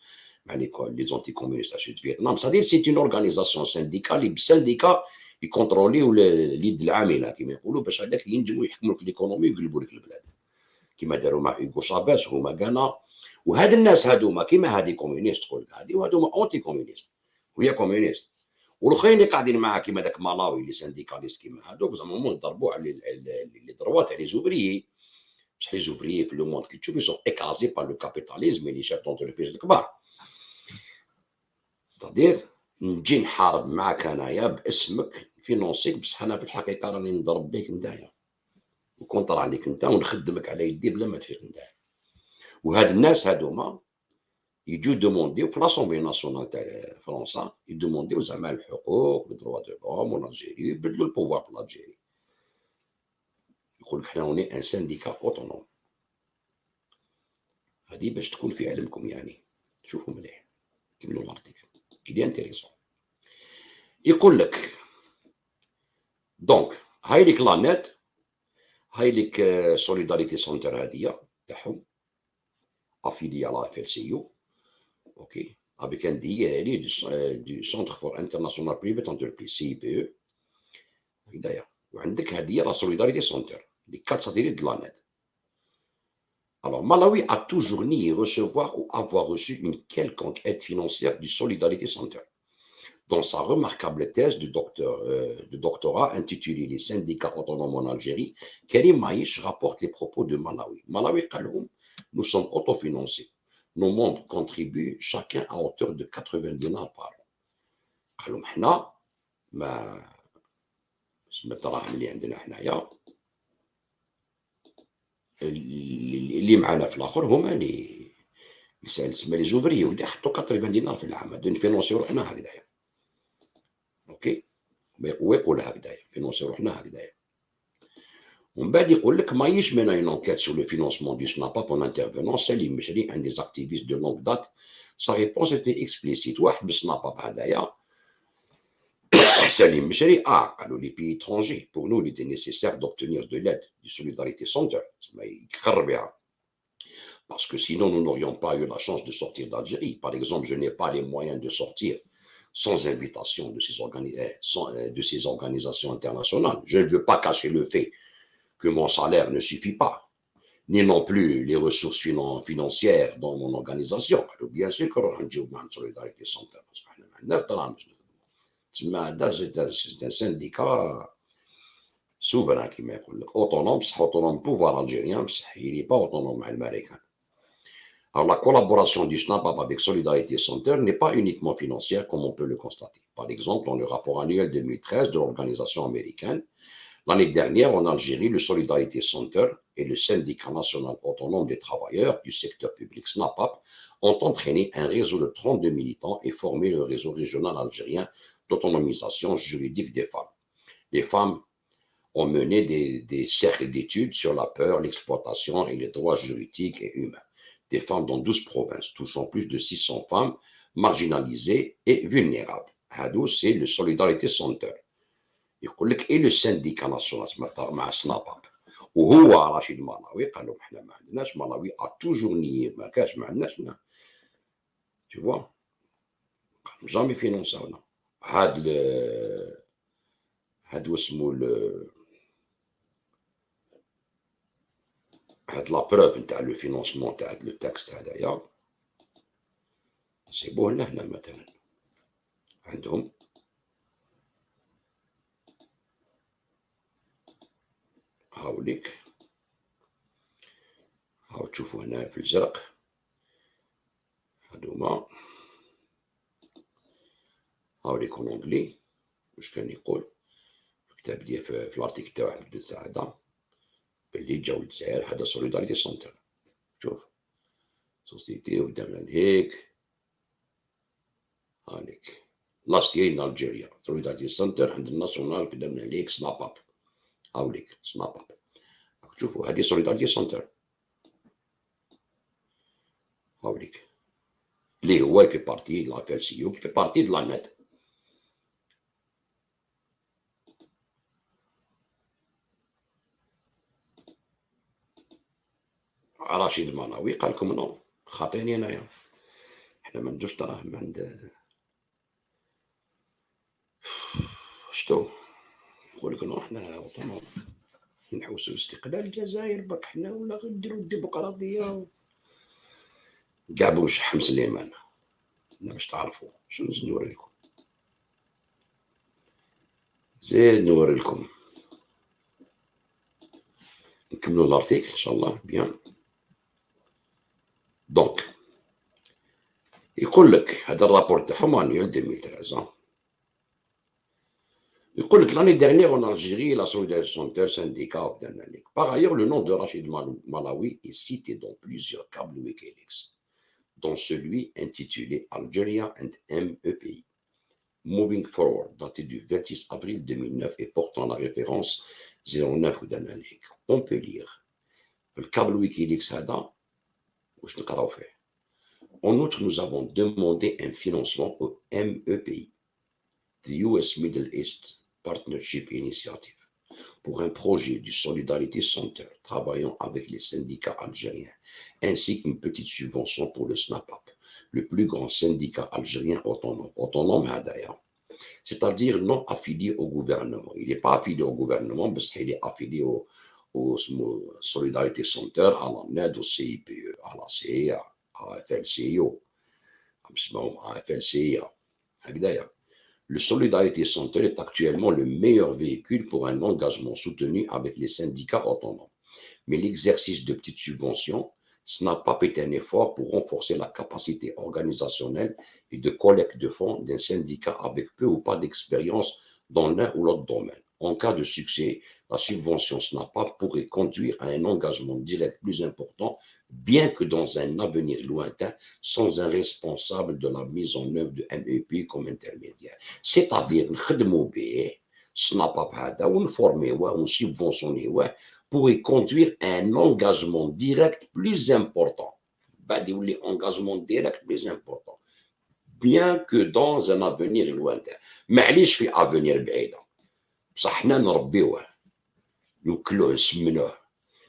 مع لي زونتي كومونيست تاع سود فيتنام. صدير سي اون اورغانيزاسيون سانديكال اللي بالسانديكا يكونتروليو اليد العامله كما يقولوا باش هذاك ينجموا يحكموا لك ليكونومي ويقلبوا لك البلاد كما داروا مع ايغو شافيز هما كانا. وهاد الناس هادوما كيما هادي كومونيست تقول هادي وهادوما اونتي كومونيست وهي كومونيست. والاخرين اللي قاعدين معاه كيما داك مالاوي اللي سانديكاليست كيما هادوك زعما هما ضربوا على لي دروا تاع لي زوفريي. بصح لي زوفريي في لو موند كي تشوف سون اكرازي بار لو كابيتاليزم لي شاف دونتربريز الكبار. صدير نجي نحارب معاك انايا باسمك فينونسيك بصح انا في الحقيقه راني نضرب بيك نتايا وكونطرا عليك انت ونخدمك على يدي بلا ما تفيق نتايا. وهاد الناس هادوما يجوا دومونديو في لاسومبلي ناسيونال تاع فرنسا يدومونديو زعما الحقوق لي دروا دو لوم والجيري يبدلوا البوفوار في الجيري. يقول لك حنا هوني ان سانديكا اوتونوم. هذه باش تكون في علمكم يعني. شوفوا مليح كملوا الارتيكل كي انتريسون. يقول لك دونك هاي ليك لانيت هاي ليك سوليداريتي سونتر هذه تاعهم افيلي على FLCO. OK, avec un DIRI du Centre for International Private Enterprise, CIPE. D'ailleurs, وعندك هذه la Solidarity Center, les 4 satellites de la net. Alors, Malawi a toujours nié recevoir ou avoir reçu une quelconque aide financière du Solidarity Center. Dans sa remarquable thèse de doctorat intitulée Les syndicats autonomes en Algérie, Karim Maïch rapporte les propos de Malawi. Malawi قال لهم nous sommes autofinancés. nos membres contribuent chacun à hauteur de 80 dinars par an. قالوا حنا ما الدراهم اللي عندنا حنايا اللي معنا في الاخر هما اللي تسمى لي زوفري واللي حطوا 80 دينار في العام هادو نفينونسيو روحنا هكذايا. اوكي هو يقول هكذايا فينونسيو روحنا هكذايا. ومن بعد يقول لك ماهيش منا اون انكيت سور لو فينونسمون دو سناباب اون انترفونون سليم مشري ان دي اكتيفيست دو لونغ دات سا ريبونس ايتي اكسبليسيت. واحد بالسناباب هذايا Salim Mcheri les pays étrangers, pour nous, il était nécessaire d'obtenir de l'aide du Solidarité Center. Parce que sinon, nous n'aurions pas eu la chance de sortir d'Algérie. Par exemple, je n'ai pas les moyens de sortir sans invitation de ces organisations internationales. Je ne veux pas cacher le fait que mon salaire ne suffit pas, ni non plus les ressources financières dans mon organisation. Alors, bien sûr que le Solidarité Center, c'est un syndicat souverain qui met autonome pouvoir algérien, il n'est pas autonome américain. Alors la collaboration du SNAPAP avec Solidarité Center n'est pas uniquement financière comme on peut le constater. Par exemple, dans le rapport annuel 2013 de l'organisation américaine, l'année dernière en Algérie, le Solidarité Center et le syndicat national autonome des travailleurs du secteur public SNAPAP ont entraîné un réseau de 32 militants et formé le réseau régional algérien d'autonomisation juridique des femmes. Les femmes ont mené des cercles d'études sur la peur, l'exploitation et les droits juridiques et humains. Des femmes dans 12 provinces, touchant plus de 600 femmes marginalisées et vulnérables. Hadou, c'est le Solidarité Center. Et le syndicat national مع SNAPAP. وهو رشيد ملاوي قال لهم احنا ما عندناش ملاوي a toujours nié ما كاش ما عندناش. Tu vois, jamais financé. هاد اسمو هاد لا بروف نتاع لو فينونسمون تاع لو تاكست هذايا نسيبوه لنا هنا مثلا عندهم هاوليك هاو تشوفوا هنا في الزرق هادوما هاوليك اون اونجلي واش كان يقول الكتاب ديال في الارتيكل تاع احمد بن سعاده باللي جاو للجزائر هذا سوليداريتي سنتر. شوف سوسيتي قدامنا هيك هانيك لاست يير ان الجيريا سوليداريتي سنتر عند الناسيونال قدامنا ليك سناباب هاوليك سناباب راك تشوفوا هذه سوليداريتي سنتر هاوليك اللي هو في بارتي لا بي سي يو في بارتي د لا نت. رشيد المناوي قال لكم نو خاطيني انايا حنا ما ندوش دراهم عند شتو نقول لك نو حنا اوتونوم نحوسوا استقلال الجزائر برك حنا ولا غير نديروا الديمقراطيه كاع بوشحم سليمان باش تعرفوا شنو نزيد نوري لكم. زيد نوري لكم نكملوا الارتيكل ان شاء الله بيان. دونك يقول لك هذا الرابور تاعهم انويل 2013 يقول لك l'année dernière en Algérie la Solidarité Center syndicat d'Amérique. Par ailleurs, le nom de Rachid Malawi est cité dans plusieurs câbles Wikileaks, dont celui intitulé Algeria and MEPI Moving Forward, daté du 26 avril 2009 et portant la référence 09 d'Amérique. On peut lire le câble Wikileaks هذا واش نقراو فيه. En outre, nous avons demandé un financement au MEPI, the US Middle East Partnership Initiative, pour un projet du Solidarity Center travaillant avec les syndicats algériens, ainsi qu'une petite subvention pour le SNAPAP, le plus grand syndicat algérien autonome d'ailleurs, c'est-à-dire non affilié au gouvernement. Il n'est pas affilié au gouvernement, mais il est affilié au Solidarity Center, à la NED, au CIPE, à la CIA, à la FLCIO, à la FLCIA. Le Solidarity Center est actuellement le meilleur véhicule pour un engagement soutenu avec les syndicats autonomes. Mais l'exercice de petites subventions Snapap est un effort pour renforcer la capacité organisationnelle et de collecte de fonds d'un syndicat avec peu ou pas d'expérience dans l'un ou l'autre domaine. En cas de succès, la subvention Snapap pourrait conduire à un engagement direct plus important, bien que dans un avenir lointain, sans un responsable de la mise en œuvre de MEP comme intermédiaire. C'est-à-dire, Snapap هذا ونفورميوه ونسبفونسيونيوه pourrait conduire à un engagement direct plus important. Un engagement direct plus important. Bien que dans un avenir lointain. معليش في avenir بعيدة. بصح حنا نربيوه نوكلوه نسمنوه.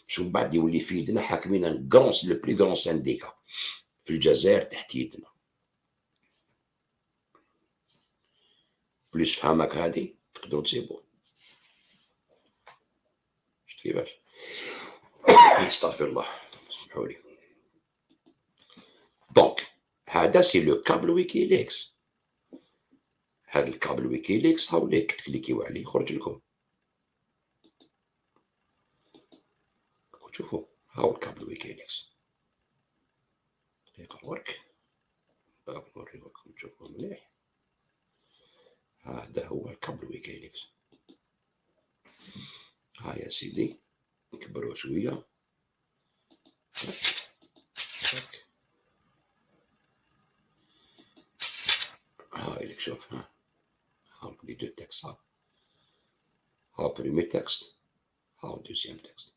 شو بعد يولي في يدنا حاكمين لو بلي غران سانديكا في الجزائر تحت يدنا. بليس فهمك هادي تقدروا تسيبوه. شفت كيفاش؟ استغفر الله سمحوا لي. دونك هذا سي لو كابل ويكيليكس. هذا الكابل ويكيليكس هاوليك تكليكيو عليه يخرج لكم. شوفوا هاو الكابل ويكيليكس. دقيقة برك نوريكم تشوفوا مليح. هذا هو الكابل ويكيليكس. ها يا سيدي نكبروه شوية. هاي لك شوف ها لي دو تكست ها بريمي تكست ها دوزيام تكست.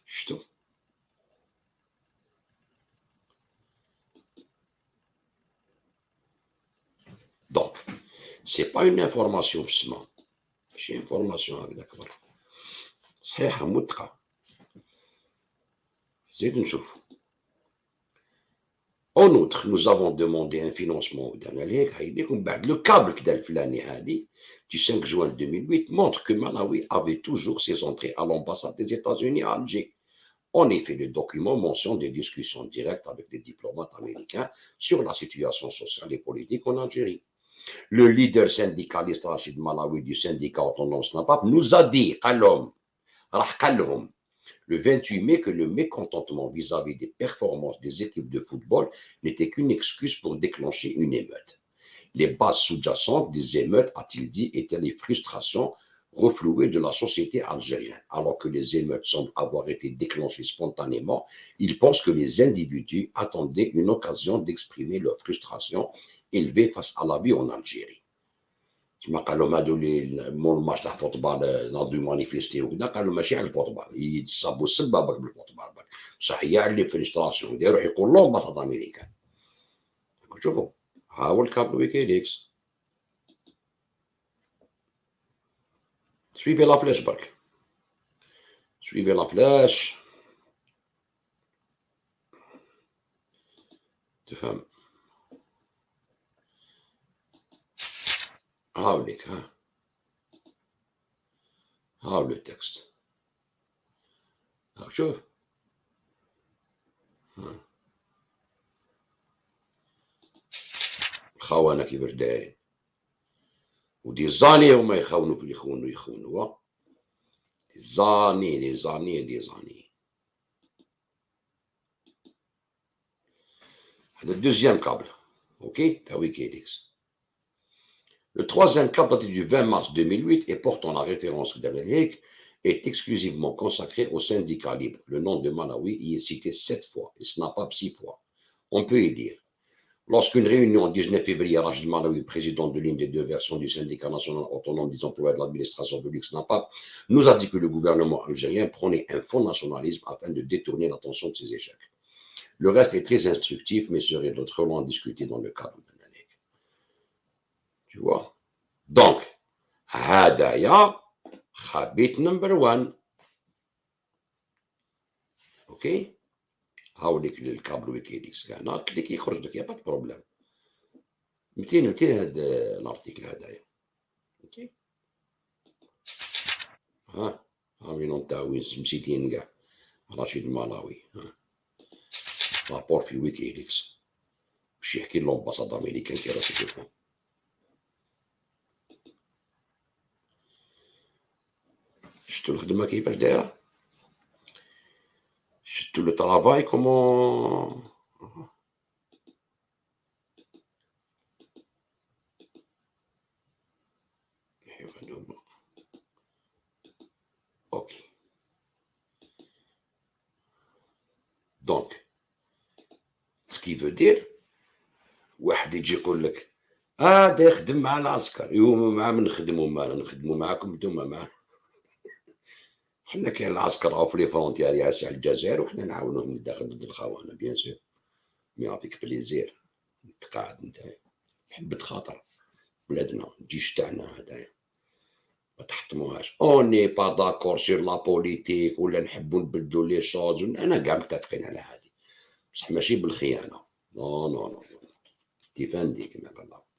شتو Donc, c'est pas une information في السماء. ماشي انفورماسيون هكذاك برك. صحيحة مدقة. زيد نشوف. En outre, nous avons demandé un financement le câble du 5 juin 2008 montre que Malawi avait toujours ses entrées à l'ambassade des États-Unis à Alger. En effet, le document mentionne des discussions directes avec des diplomates américains sur la situation sociale et politique en Algérie. Le leader syndicaliste Rachid Malawi du syndicat autonome Snapap nous a dit, le 28 mai, que le mécontentement vis-à-vis des performances des équipes de football n'était qu'une excuse pour déclencher une émeute. Les bases sous-jacentes des émeutes, a-t-il dit, étaient les frustrations reflouées de la société algérienne. Alors que les émeutes semblent avoir été déclenchées spontanément, il pense que les individus attendaient une occasion d'exprimer leur frustration élevée face à la vie en Algérie. كما قال لهم هادو اللي مول الماتش تاع الفوتبال ناضوا مانيفيستيو وكذا قالوا ماشي على الفوتبال يتصابوا السبه برك بالفوتبال برك بصح هي على لي فريستراسيون يروح يقول لهم بساط امريكان. شوفوا ها هو الكابل ويكيليكس. سويفي لا فلاش برك سويفي لا فلاش تفهم. هاوليك ها لو تكست شوف الخونة كيفاش دايرين ودي زاني هما يخونوا في اللي يخونوا دي زاني هذا الدوزيام كابل اوكي تاع ويكيليكس. Le troisième câble daté du 20 mars 2008 et portant la référence d'Amérique est exclusivement consacré au syndicat libre. Le nom de Malawi y est cité 7 fois et Snapap 6 fois. On peut y lire. Lorsqu'une réunion le 19 février, Rachid Malawi, président de l'une des deux versions du syndicat national autonome des employés de l'administration publique Snapap, nous a dit que le gouvernement algérien prenait un faux nationalisme afin de détourner l'attention de ses échecs. Le reste est très instructif, mais serait autrement discuté dans le cadre de l'année. Tu vois? Donc, هدايا خبيت نمبر 1. اوكي هاوليك الكابل ويكيليكس كان كليك يخرج لك يا با بروبليم 200 هاد الارتيكل هدايا. اوكي ها وين تاع وين مسيتين كاع رشيد الملاوي رابور في ويكيليكس باش يحكي لومباساد امريكان كي راك تشوفو. شفتوا الخدمه كيفاش دايره le travail, comment... Ok. Donc, ce qui veut dire, واحد يجي يقول لك هذا يخدم مع العسكر، يقوموا معاه نخدموا معاه، نخدموا معاكم نتوما معاه. حنا كاين العسكر راهو في لي فرونتيير يعس على الجزائر وحنا نعاونوهم داخل ضد الخونه بيان سور، مي افيك بليزير. تقاعد نتايا حبة خاطر بلادنا الجيش تاعنا هدايا ما تحطموهاش. اوني با داكور سور لا بوليتيك ولا نحبوا نبدلوا لي شوز، انا كاع متفقين على هذه، بصح ماشي بالخيانه. نو نو نو ديفاندي كما قال الله.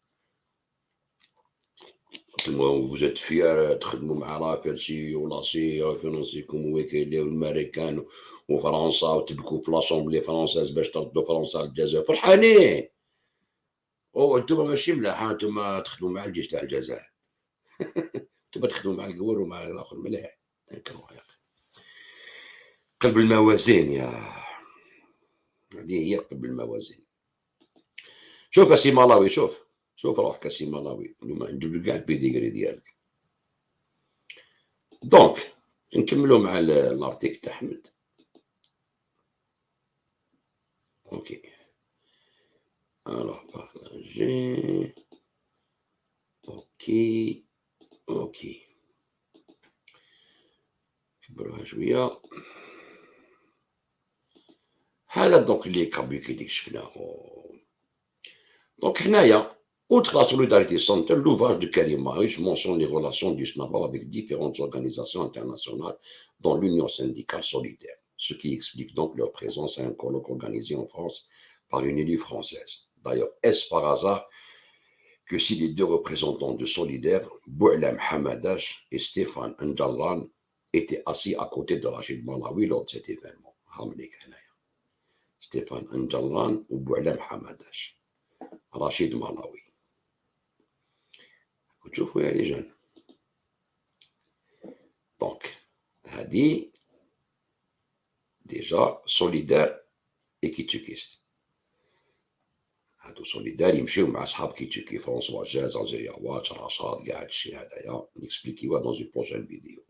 vous êtes fiers تخدموا مع رافرسي ولاسي وفرنسيكم وكيلي والماريكان وفرنسا وتبكوا في لاشومبلي فرونساز باش تردوا فرنسا للجزائر، فرحانين. انتم ماشي ملاح، انتم تخدموا مع الجيش تاع الجزائر. انتم تخدموا مع القوار ومع الاخر مليح. قلب الموازين يا هذه هي قلب الموازين. شوف اسي ملاوي، شوف روحك اسي ملاوي، اليوم نديرو كاع البيديغري ديالك. دونك نكملو مع الارتيكل تاع احمد. اوكي الوغ بارطاجي. اوكي كبروها شويه. هذا دونك اللي كابيكي اللي شفناه. دونك هنايا outre la solidarité centrale, l'ouvrage de Karim Marius mentionne les relations du SNAPA avec différentes organisations internationales, dont l'Union syndicale solidaire, ce qui explique donc leur présence à un colloque organisé en France par une élue française. D'ailleurs, est-ce par hasard que si les deux représentants de Solidaire, Boualem Hamadash et Stéphane Ndjallan, étaient assis à côté de Rachid Malawi lors de cet événement? Stéphane Ndjallan ou Boualem Hamadash, Rachid Malawi. تشوفوا يا رجال. دونك هادي ديجا سوليدار اي كيتشوكيست، هادو سوليدار يمشيو مع صحاب كيتشوكي، فرونسوا جاز، الجزائريات، رشاد، كاع هادشي هدايا نكسبليكيوها دون اون بروجين فيديو.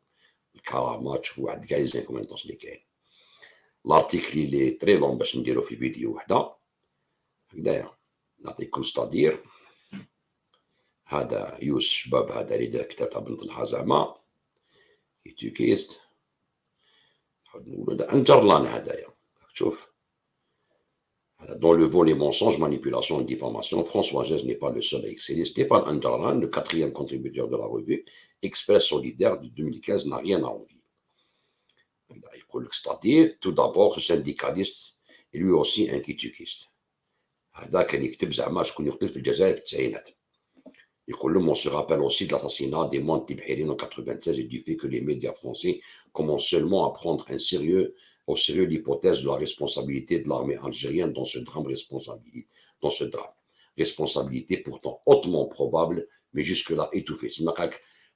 الكرامات تشوفوا واحد كاع لي زانكومونطونس لي كاين. لارتيكل لي تري لون باش نديرو في فيديو وحده هكدايا نعطيكم ستادير. هذا يوس شباب، هذا اللي دار كتاب تاع بنت الحزامة كيتشوكيست، نقولو هذا انجرلان هدايا. تشوف هذا دون لو فولي mensonge, manipulation et diffamation, François Gez n'est pas le seul à exceller. Stéphane Ndjallan, le 4e contributeur de la revue Express Solidaire de 2015, n'a rien à envier. C'est-à-dire, tout d'abord, syndicaliste et lui aussi un kitschukiste. هذا كان يكتب زعما شكون يقتل في الجزائر في التسعينات. يقول لهم on se rappelle aussi de l'assassinat des moines tibhérines en 96 et du fait que les médias français commencent seulement à prendre au sérieux l'hypothèse de la responsabilité de l'armée algérienne dans ce drame. Responsabilité pourtant hautement probable, mais jusque-là étouffée.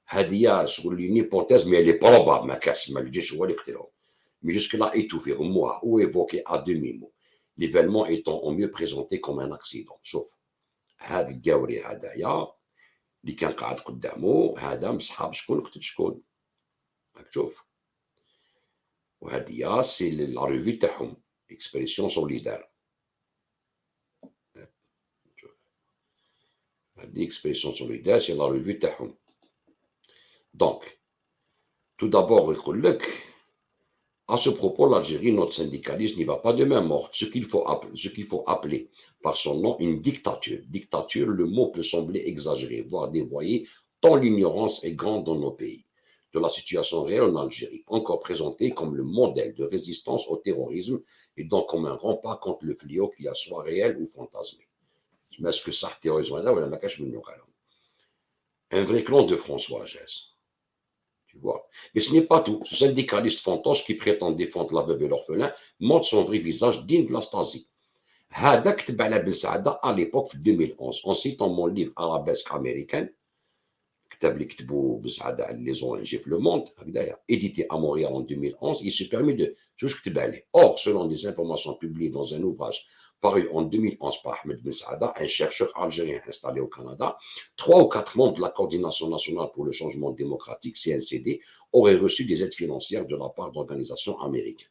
هذه شغل une hypothèse, mais elle est probable. ما الجيش هو اللي قتلهم. Mais jusque-là étouffée, remoua ou évoquée à demi-mot. L'événement étant au mieux présenté comme un accident. شوف هذا القاوري هدايا اللي كان قاعد قدامه، هذا من صحاب شكون قتل شكون. راك تشوف. وهذه سي لا ريفي تاعهم اكسبريسيون سوليدار. هذه اكسبريسيون سوليدار سي لا ريفي تاعهم. دونك tout d'abord يقول لك à ce propos l'Algérie, notre syndicaliste, n'y va pas de main morte, ce qu'il faut appeler par son nom une dictature. Dictature, le mot peut sembler exagéré, voire dévoyé, tant l'ignorance est grande dans nos pays de la situation réelle en Algérie, encore présentée comme le modèle de résistance au terrorisme et donc comme un rempart contre le fléau qu'il a soit réel ou fantasmé. Mais est-ce que ça, terrorisme, un vrai clan de François Gez. Tu vois. Mais ce n'est pas tout. Ce syndicaliste fantoche qui prétend défendre la veuve et l'orphelin montre son vrai visage digne de la Stasi. هذا كتب على بن سعادة à l'époque في 2011 en citant mon livre Arabesque américaine كتاب اللي كتبوا بسعادة على لي زونجي في لو موند هكذايا édité à Montréal en 2011 il se permet de شوف كتب عليه or selon des informations publiées dans un ouvrage paru en 2011 par Ahmed Ben Saada, un chercheur algérien installé au Canada, 3 ou 4 membres de la Coordination nationale pour le changement démocratique, CNCD, auraient reçu des aides financières de la part d'organisations américaines,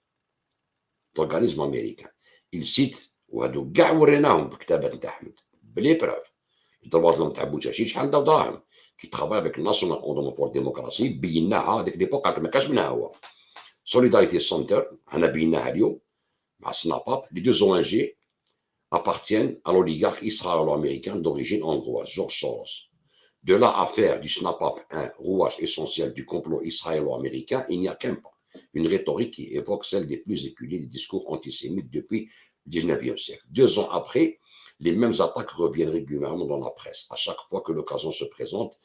d'organismes américains. Il cite وهادو كاع وريناهم بكتابات نتاع أحمد بلي بروف الضربات لهم تاع بوشاشي شحال داو دراهم كي ترافاي افيك الناسيونال اوردر فور ديموكراسي بيناها هذيك ليبوك ما كانش منها هو سوليداريتي سنتر هنا بيناها اليوم مع سناباب لي دو زون جي appartiennent à l'oligarque israélo-américain d'origine hongroise, George Soros. De là à faire du SNAPAP un rouage essentiel du complot israélo-américain, il n'y a qu'un pas. Une rhétorique qui évoque celle des plus éculés des discours antisémites depuis le 19e siècle. 2 ans après, les mêmes attaques reviennent régulièrement dans la presse. À chaque fois que l'occasion se présente,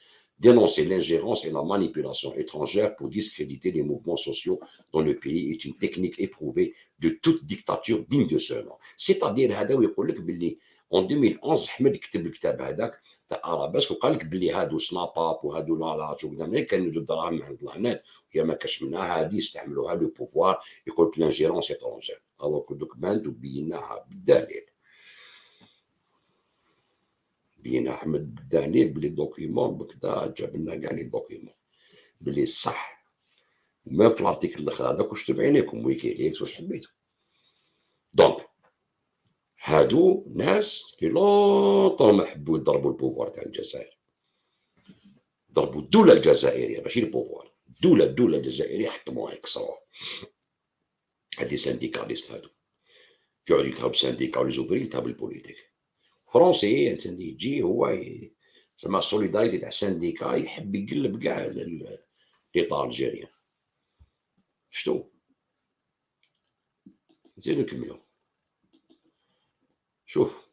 dénoncer l'ingérence et la manipulation étrangère pour discréditer les mouvements sociaux dans le pays est une technique éprouvée de toute dictature digne de ce nom. C'est-à-dire, هذا ويقول لك باللي en 2011 احمد كتب الكتاب هذاك تاع ارابيسك وقال لك باللي هادو سناباب وهادو لالاج وكذا كانوا يدوا الدراهم عند الهنات وهي ما كاش منها هذه يستعملوها لو بوفوار يقول لك لانجيرونس étrangère. alors دوك بانت وبيناها بالدليل. بينا احمد بالدليل بلي دوكيمون بكدا جاب لنا كاع لي دوكيمون بلي صح ما في الارتيكل الاخر هذاك واش تبع عينيكم ويكيليكس واش حبيتوا. دونك هادو ناس في لونطون ما حبوا يضربوا البوفوار تاع الجزائر، ضربوا الدوله الجزائريه ماشي البوفوار، الدوله الجزائريه حطموها يكسروها. هاد لي سانديكاليست هادو يقعدوا يلتهبوا بالسانديكا ولي زوفري يلتهبوا بالبوليتيك. فرونسي انت يجي هو زعما السوليداريتي تاع السانديكا يحب يقلب كاع ليطار الجيريان. شتو نزيدو نكملو. شوف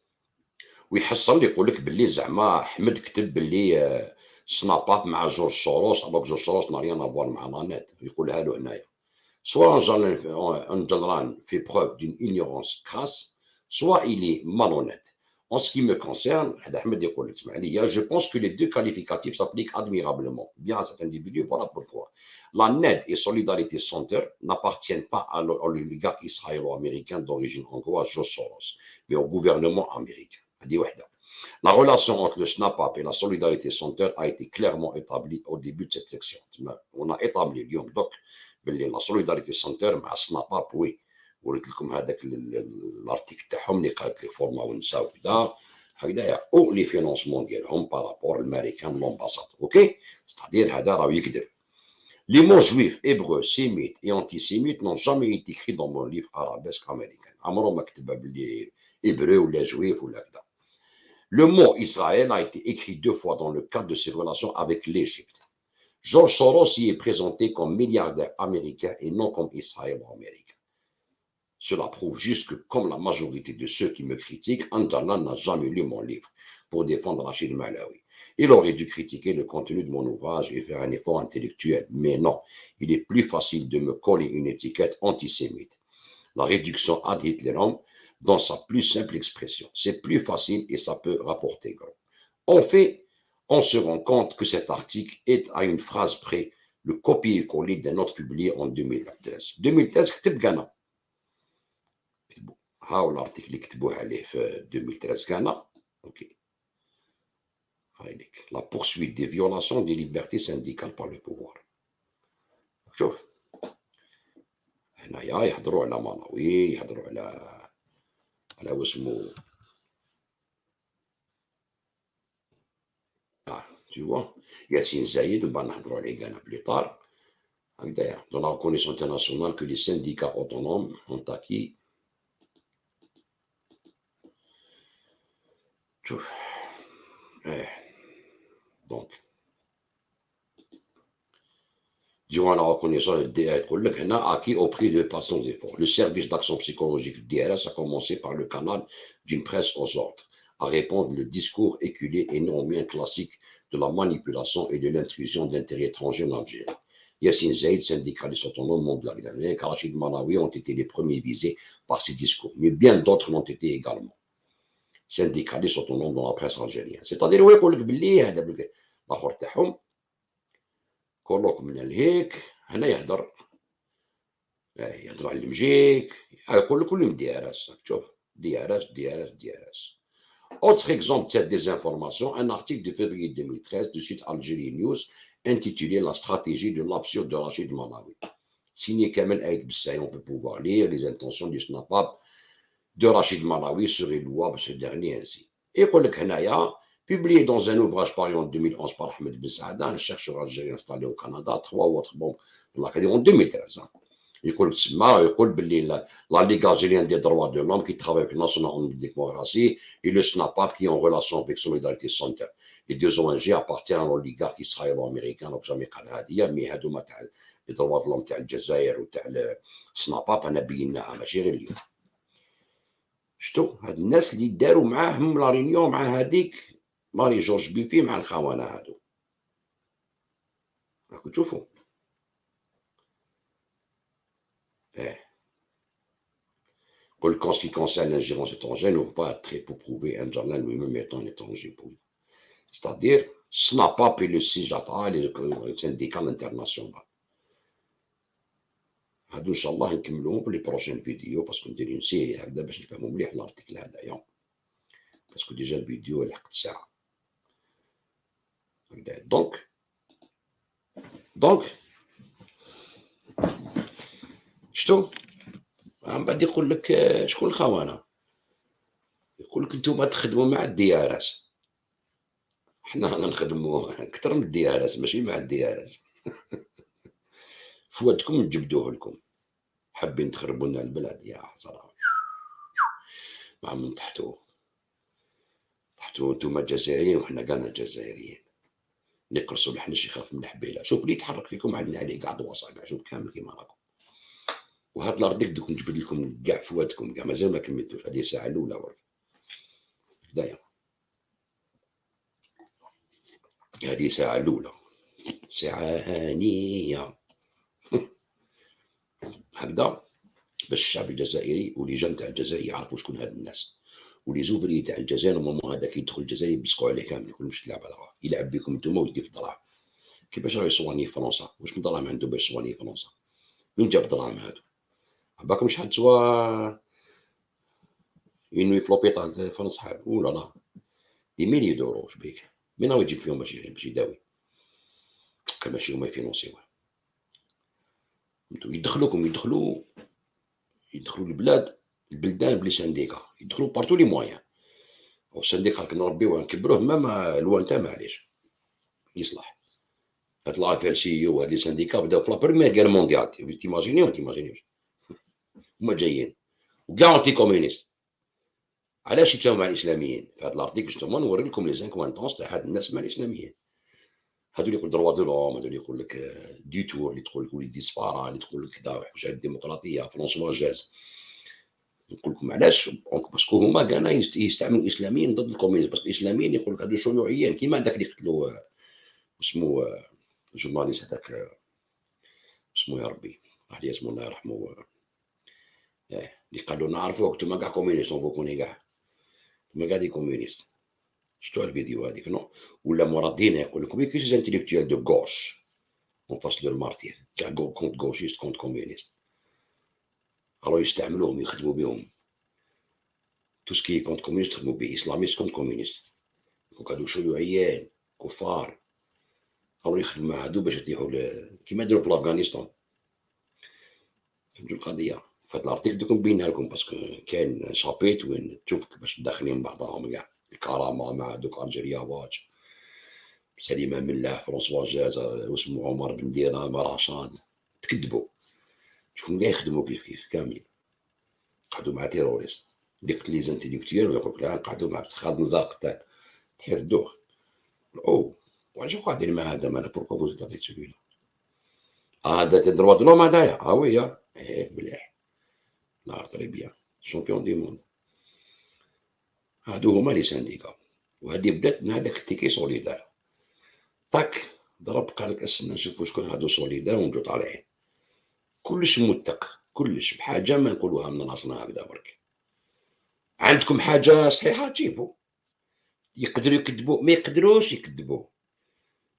ويحصل يقول لك باللي زعما احمد كتب باللي سنابات مع جورج سوروس الوغ جورج سوروس n'a rien à voir مع لانيت يقولها له هنايا. soit Enjolran fait preuve d'une ignorance crasse, soit il est malhonnête. En ce qui me concerne, je pense que les deux qualificatifs s'appliquent admirablement bien à cet individu. Voilà pourquoi. La NED et Solidarité Center n'appartiennent pas à l'oligarque israélo-américain d'origine hongroise, George Soros, mais au gouvernement américain. La relation entre le SNAPAP et la Solidarité Center a été clairement établie au début de cette section. On a établi donc la Solidarité Center مع SNAPAP oui. وريت لكم هذاك الارتيكل تاعهم اللي قال لك الفورما والنساء وكذا هكذايا او لي فينونسمون ديالهم بارابور الامريكان لومباساد اوكي ستادير هذا راه يكذب. Les mots juifs, hébreux, sémites et antisémites n'ont jamais été écrits dans mon livre arabesque américain. عمره ما كتبها باللي hébreu ولا juif ولا كذا. Le mot Israël a été écrit 2 fois dans le cadre de ses relations avec l'Égypte. George Soros y est présenté comme milliardaire américain et non comme israélo-américain. Cela prouve juste que, comme la majorité de ceux qui me critiquent, Anjallah n'a jamais lu mon livre pour défendre Rachid Malawi. Il aurait dû critiquer le contenu de mon ouvrage et faire un effort intellectuel. Mais non, il est plus facile de me coller une étiquette antisémite. La réduction ad Hitlerum dans sa plus simple expression. C'est plus facile et ça peut rapporter gros. En fait, on se rend compte que cet article est à une phrase près le copier-coller d'un autre publié en 2013. 2013 كتب كان هاو الارتيكل اللي كتبوه عليه في 2013 كان اوكي هايليك لا poursuite des violations des libertés syndicales par le pouvoir. شوف هنايا يهضروا على مناوي يهضروا على واسمو tu vois Yassine Zaïd وبعد نهضروا عليه كان بليطار هكذايا dans la reconnaissance internationale que les syndicats autonomes ont acquis. Donc, durant la reconnaissance acquis au prix de passants efforts. Le service d'action psychologique DRS a commencé par le canal d'une presse aux ordres, à répondre le discours éculé et néanmoins classique de la manipulation et de l'intrusion d'intérêts étrangers en Algérie. Yassine Zaïd, syndicaliste autonome mondial, et Rachid Malawi ont été les premiers visés par ces discours, mais bien d'autres l'ont été également. Syndicalistes autonomes dans la presse algérienne. C'est-à-dire, oui, يقول لك باللي هذا الاخر تاعهم كولوك من الهيك هنا يهدر يهدر على المجيك يقول لك كلهم DRS شوف DRS DRS DRS. Autre exemple de cette désinformation, un article de février 2013 du site Algérie News intitulé La stratégie de l'absurde de Rachid Manawi. Signé Kamel Aïd Bessaï, on peut pouvoir lire les intentions du snap-up de Rachid Manawi seraient louables ce dernier ainsi. Et يقول لك هنايا publié dans un ouvrage paru en 2011 par Ahmed Ben Saada, un chercheur algérien installé au Canada, 3 autres membres de l'Académie en 2013. يقول تسمى يقول باللي لا Ligue algérienne des droits de l'homme qui travaille avec le National démocratie et le SNAPAP qui est en relation avec Solidarité Center. Les deux ONG appartiennent à l'oligarque israélo-américain donc jamais قال هذه مي هذوما تاع les droits de l'homme تاع الجزائر وتاع السناباب انا بيناها ماشي غير اليوم. شتو هاد الناس اللي داروا معاهم لا رينيون مع هذيك ماري جورج بيفي مع الخونه هادو راكم تشوفوا. Pour qu'en ce qui concerne l'ingérence étrangère, n'ouvre pas à trait pour prouver un journal lui-même étant un étranger pour lui. C'est-à-dire, SNAPAP et le CIJATA, les syndicats internationaux. هادو ان شاء الله نكملوهم في لي بروشين فيديو باسكو ندير اون سيري هكذا باش نفهموا مليح الارتيكل هذايا باسكو ديجا الفيديو لحقت ساعه هكذا. دونك شتو من بعد يقول لك شكون الخونه، يقول لك نتوما تخدموا مع DRS، حنا رانا نخدموا اكثر من DRS ماشي مع DRS. فوادكم نجبدوه لكم، حابين تخربوا لنا البلاد يا حسره. مع من تحتو نتوما جزائريين وحنا كاع جزائريين، نقرصوا الحنش يخاف من الحبيله. شوف اللي يتحرك فيكم عندنا عليه قاع دواصا كاع، شوف كامل كيما راكم. وهاد الارضيك دوك نجبد لكم كاع فوادكم كاع مازال ما كملتوش، هذه الساعه الاولى ورك هدايا، هذه الساعه الاولى ساعه هانيه هكذا باش الشعب الجزائري ولجان تاع الجزائر يعرفوا شكون هاد الناس، ولي زوفري تاع الجزائر نورمالمون هذاك يدخل الجزائر يبسقوا عليه كامل، يقول مش تلعب هذا يلعب بكم نتوما ويدي في الدراهم. كيفاش راه يصواني فرنسا؟ واش من دراهم عنده باش يصواني فرنسا؟ وين جاب الدراهم هادو؟ باكم شحال تسوا ينوي في لوبيطال فرنسا حال ولا لا دي ميليو دورو واش بيك من هو يجيب فيهم باش يداوي كان ماشي هما يفينونسيوه. انتو يدخلوا البلدان بلي سانديكا، يدخلوا بارتو لي موان. والسانديكا راك نربيوه نكبروه ما الوانتا معليش يصلح. هاد لافير سي او هاد لي سانديكا بداو في لا بروميير غير مونديال، تيماجينيوش هما جايين وكاع انتي كومونيست. علاش يتفاهموا مع الاسلاميين؟ في هاد لارتيكل جوستومون نوري لكم لي زانكوانتونس تاع هاد الناس مع الاسلاميين. هادو اللي يقول دروا دو لوم، هادو اللي يقول لك دي تور، اللي تقول لك وليد ديسبارا، اللي تقول لك كذا حاجه الديمقراطيه فرونسوا جاز. نقول لكم علاش باسكو هما كاع يستعملوا الاسلاميين ضد الكومونيزم، باسكو الاسلاميين يقول لك هادو شيوعيين كيما هذاك اللي قتلوا اسمه الجورناليست هذاك اسمه يا ربي راح لي اسمه الله يرحمه، اللي قالوا نعرفوك نتوما كاع كومونيست نفوكوني كاع نتوما كاع دي كومونيست. شفتوا الفيديو هذيك نو؟ ولا مرادين يقول لكم كيفاش انتيليكتويال دو غوش اون فاس لو مارتير كاع كونت غوشيست كونت كومونيست، راهو يستعملوهم يخدموا بهم تو سكي كونت كومونيست يخدموا به، اسلاميست كونت كومونيست يقولك هادو شيوعيين كفار، راهو يخدموا مع هادو باش يطيحوا كيما داروا في افغانستان. فهمتوا القضيه؟ فهاد الارتيكل دوك نبينها لكم باسكو كاين شابيت وين تشوف كيفاش داخلين بعضهم كاع الكرامه مع دوك الجيريا واتش سليمه ملاح فرونسوا جاز واسمو عمر بن ديران رشاد تكذبوا شوفوا كاع يخدموا كيف كاملين قعدوا مع تيروريست اللي قتل لي زانتيليكتويال ويقول لك لا قعدوا مع خالد نزار قتال تحير الدوخ او واش قاعدين مع هذا مالا بوركو فوز دافيت سويلا هذا تدروا دلوم هذايا ويا مليح نهار طري بيان شامبيون دي موند. هادو هما لي سانديكا وهادي بدات من هذاك التيكي سوليدار طاك ضرب قال لك استنى نشوفوا شكون هادو سوليدار ونجو طالعين كلش موثق كلش بحاجه ما نقولوها من راسنا هكذا برك. عندكم حاجه صحيحه تجيبوا، يقدروا يكذبوا ما يقدروش يكذبوا،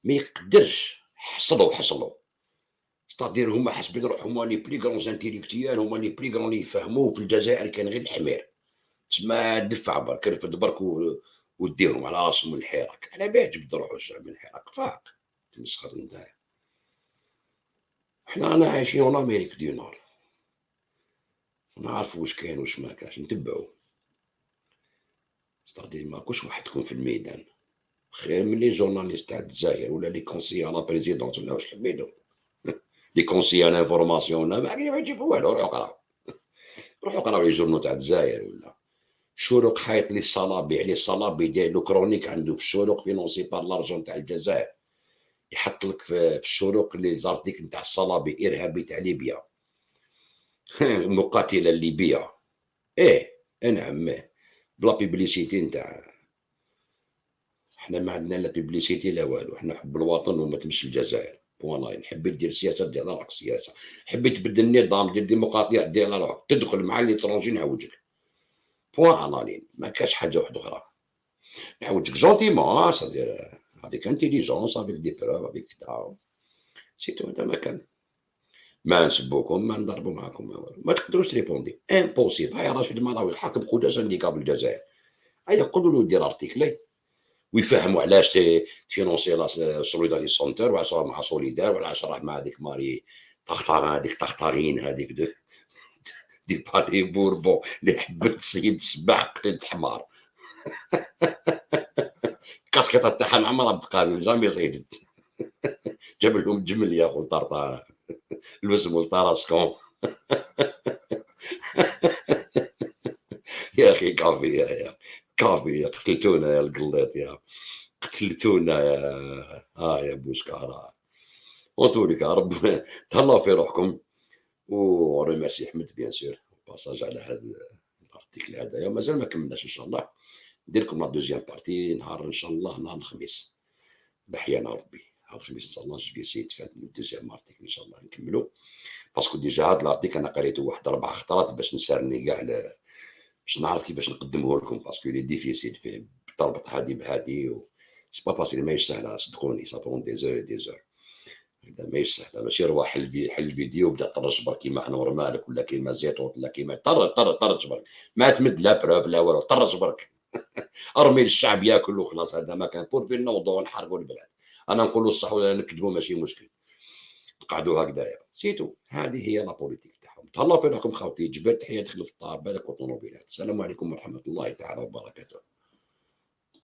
ما يقدرش حصلوا ستادير هما حاسبين روحهم هما لي بلي كرون انتيليكتويال، هما لي بلي كرون لي يفهموا. في الجزائر كان غير الحمير، تسمى دفع برك رفد برك وديهم على راسهم من الحراك. على بالك جبد روحو الشعب من الحراك فاق تمسخر نتايا. حنا رانا عايشين اون امريك دي نور، نعرفوا واش كاين واش ما كانش، نتبعوا. ستادير ماكوش وحدكم في الميدان، خير من لي جورناليست تاع الجزائر ولا لي كونسيي على بريزيدونت ولا واش حبيتو. لي كونسيي على انفورماسيون ما يجيبوا والو. روحوا قراو لي جورنو تاع الجزائر. ولا الشروق حايط لي الصلابي عليه الصلابي داير له كرونيك عنده في الشروق فينونسي بار لارجون تاع الجزائر. يحط لك في الشروق لي زارتيكل نتاع الصلابي ارهابي تاع ليبيا المقاتله الليبيه. نعم بلا بيبليسيتي نتاع. حنا ما عندنا لا بيبليسيتي لا والو، حنا حب الوطن وما تمشي الجزائر بوان. حبيت دير سياسه دير على راك سياسه، حبيت تبدل النظام ديال الديمقراطيه دير على روحك، تدخل مع ليترونجي نعوجك بوان انالين. ما كاش حاجه واحده اخرى. نعوجك جونتيمون صدير هذيك انتيليجونس افيك دي بروف افيك كدا سي تو. هذا ما كان. ما نسبوكم ما نضربوا معاكم ما والو، ما تقدروش تريبوندي امبوسيبل. هاي راشد المراوي الحاكم قداس سانديكا بالجزائر، هيا قولوا له يدير ارتيكلي ويفهموا علاش تفينونسي لا سوليداريتي سونتر، وعلاش راه مع سوليدار، وعلاش راه مع هذيك ماري طخطاغ هذيك طخطاغين هذيك دي باري بوربون اللي حبت السيد السباع قتلت حمار. الكاسكيطه تاعها عمرها بتقابل جامي صيدت. جاب لهم جمل يا خو طرطار لبسهم طراسكم. يا اخي كافي يا كافي يا قتلتونا يا القليط يا قتلتونا يا بوسكارا. وطولك يا رب تهلاو في روحكم. وريميرسي احمد بيان سور باساج على هذا الارتيكل هذايا. مازال ما كملناش ان شاء الله، ندير لكم لا دوزيام بارتي نهار ان شاء الله نهار الخميس بحيانا ربي. نهار الخميس ان شاء الله جو في سي تفات الدوزيام ارتيكل ان شاء الله نكملو. باسكو ديجا هاد الارتيكل انا قريته واحد 4 خطرات باش نسرني كاع باش نعرف كيفاش نقدمه لكم، باسكو لي ديفيسيل فيه تربط هادي بهادي سي با فاسيل. ماهيش سهله صدقوني، سا برون دي زور دي زور. هذا ماهيش سهله، ماشي روح حل الفيديو وبدا طرج برك كيما انور مالك ولا كيما زيتوت ولا كيما طرج برك، ما تمد لا بروف لا والو، طرج برك. ارمي للشعب ياكل وخلاص. هذا ما كان بور في نوضوا نحرقوا البلاد. انا نقولوا الصح ولا نكذبوا ماشي مشكل، نقعدوا هكذايا سيتو. هذه هي لا بوليتيك تاعهم. تهلاو في روحكم خاوتي. جبال تحيه تخلف الطار بالك وطونوبيلات. السلام عليكم ورحمه الله تعالى وبركاته.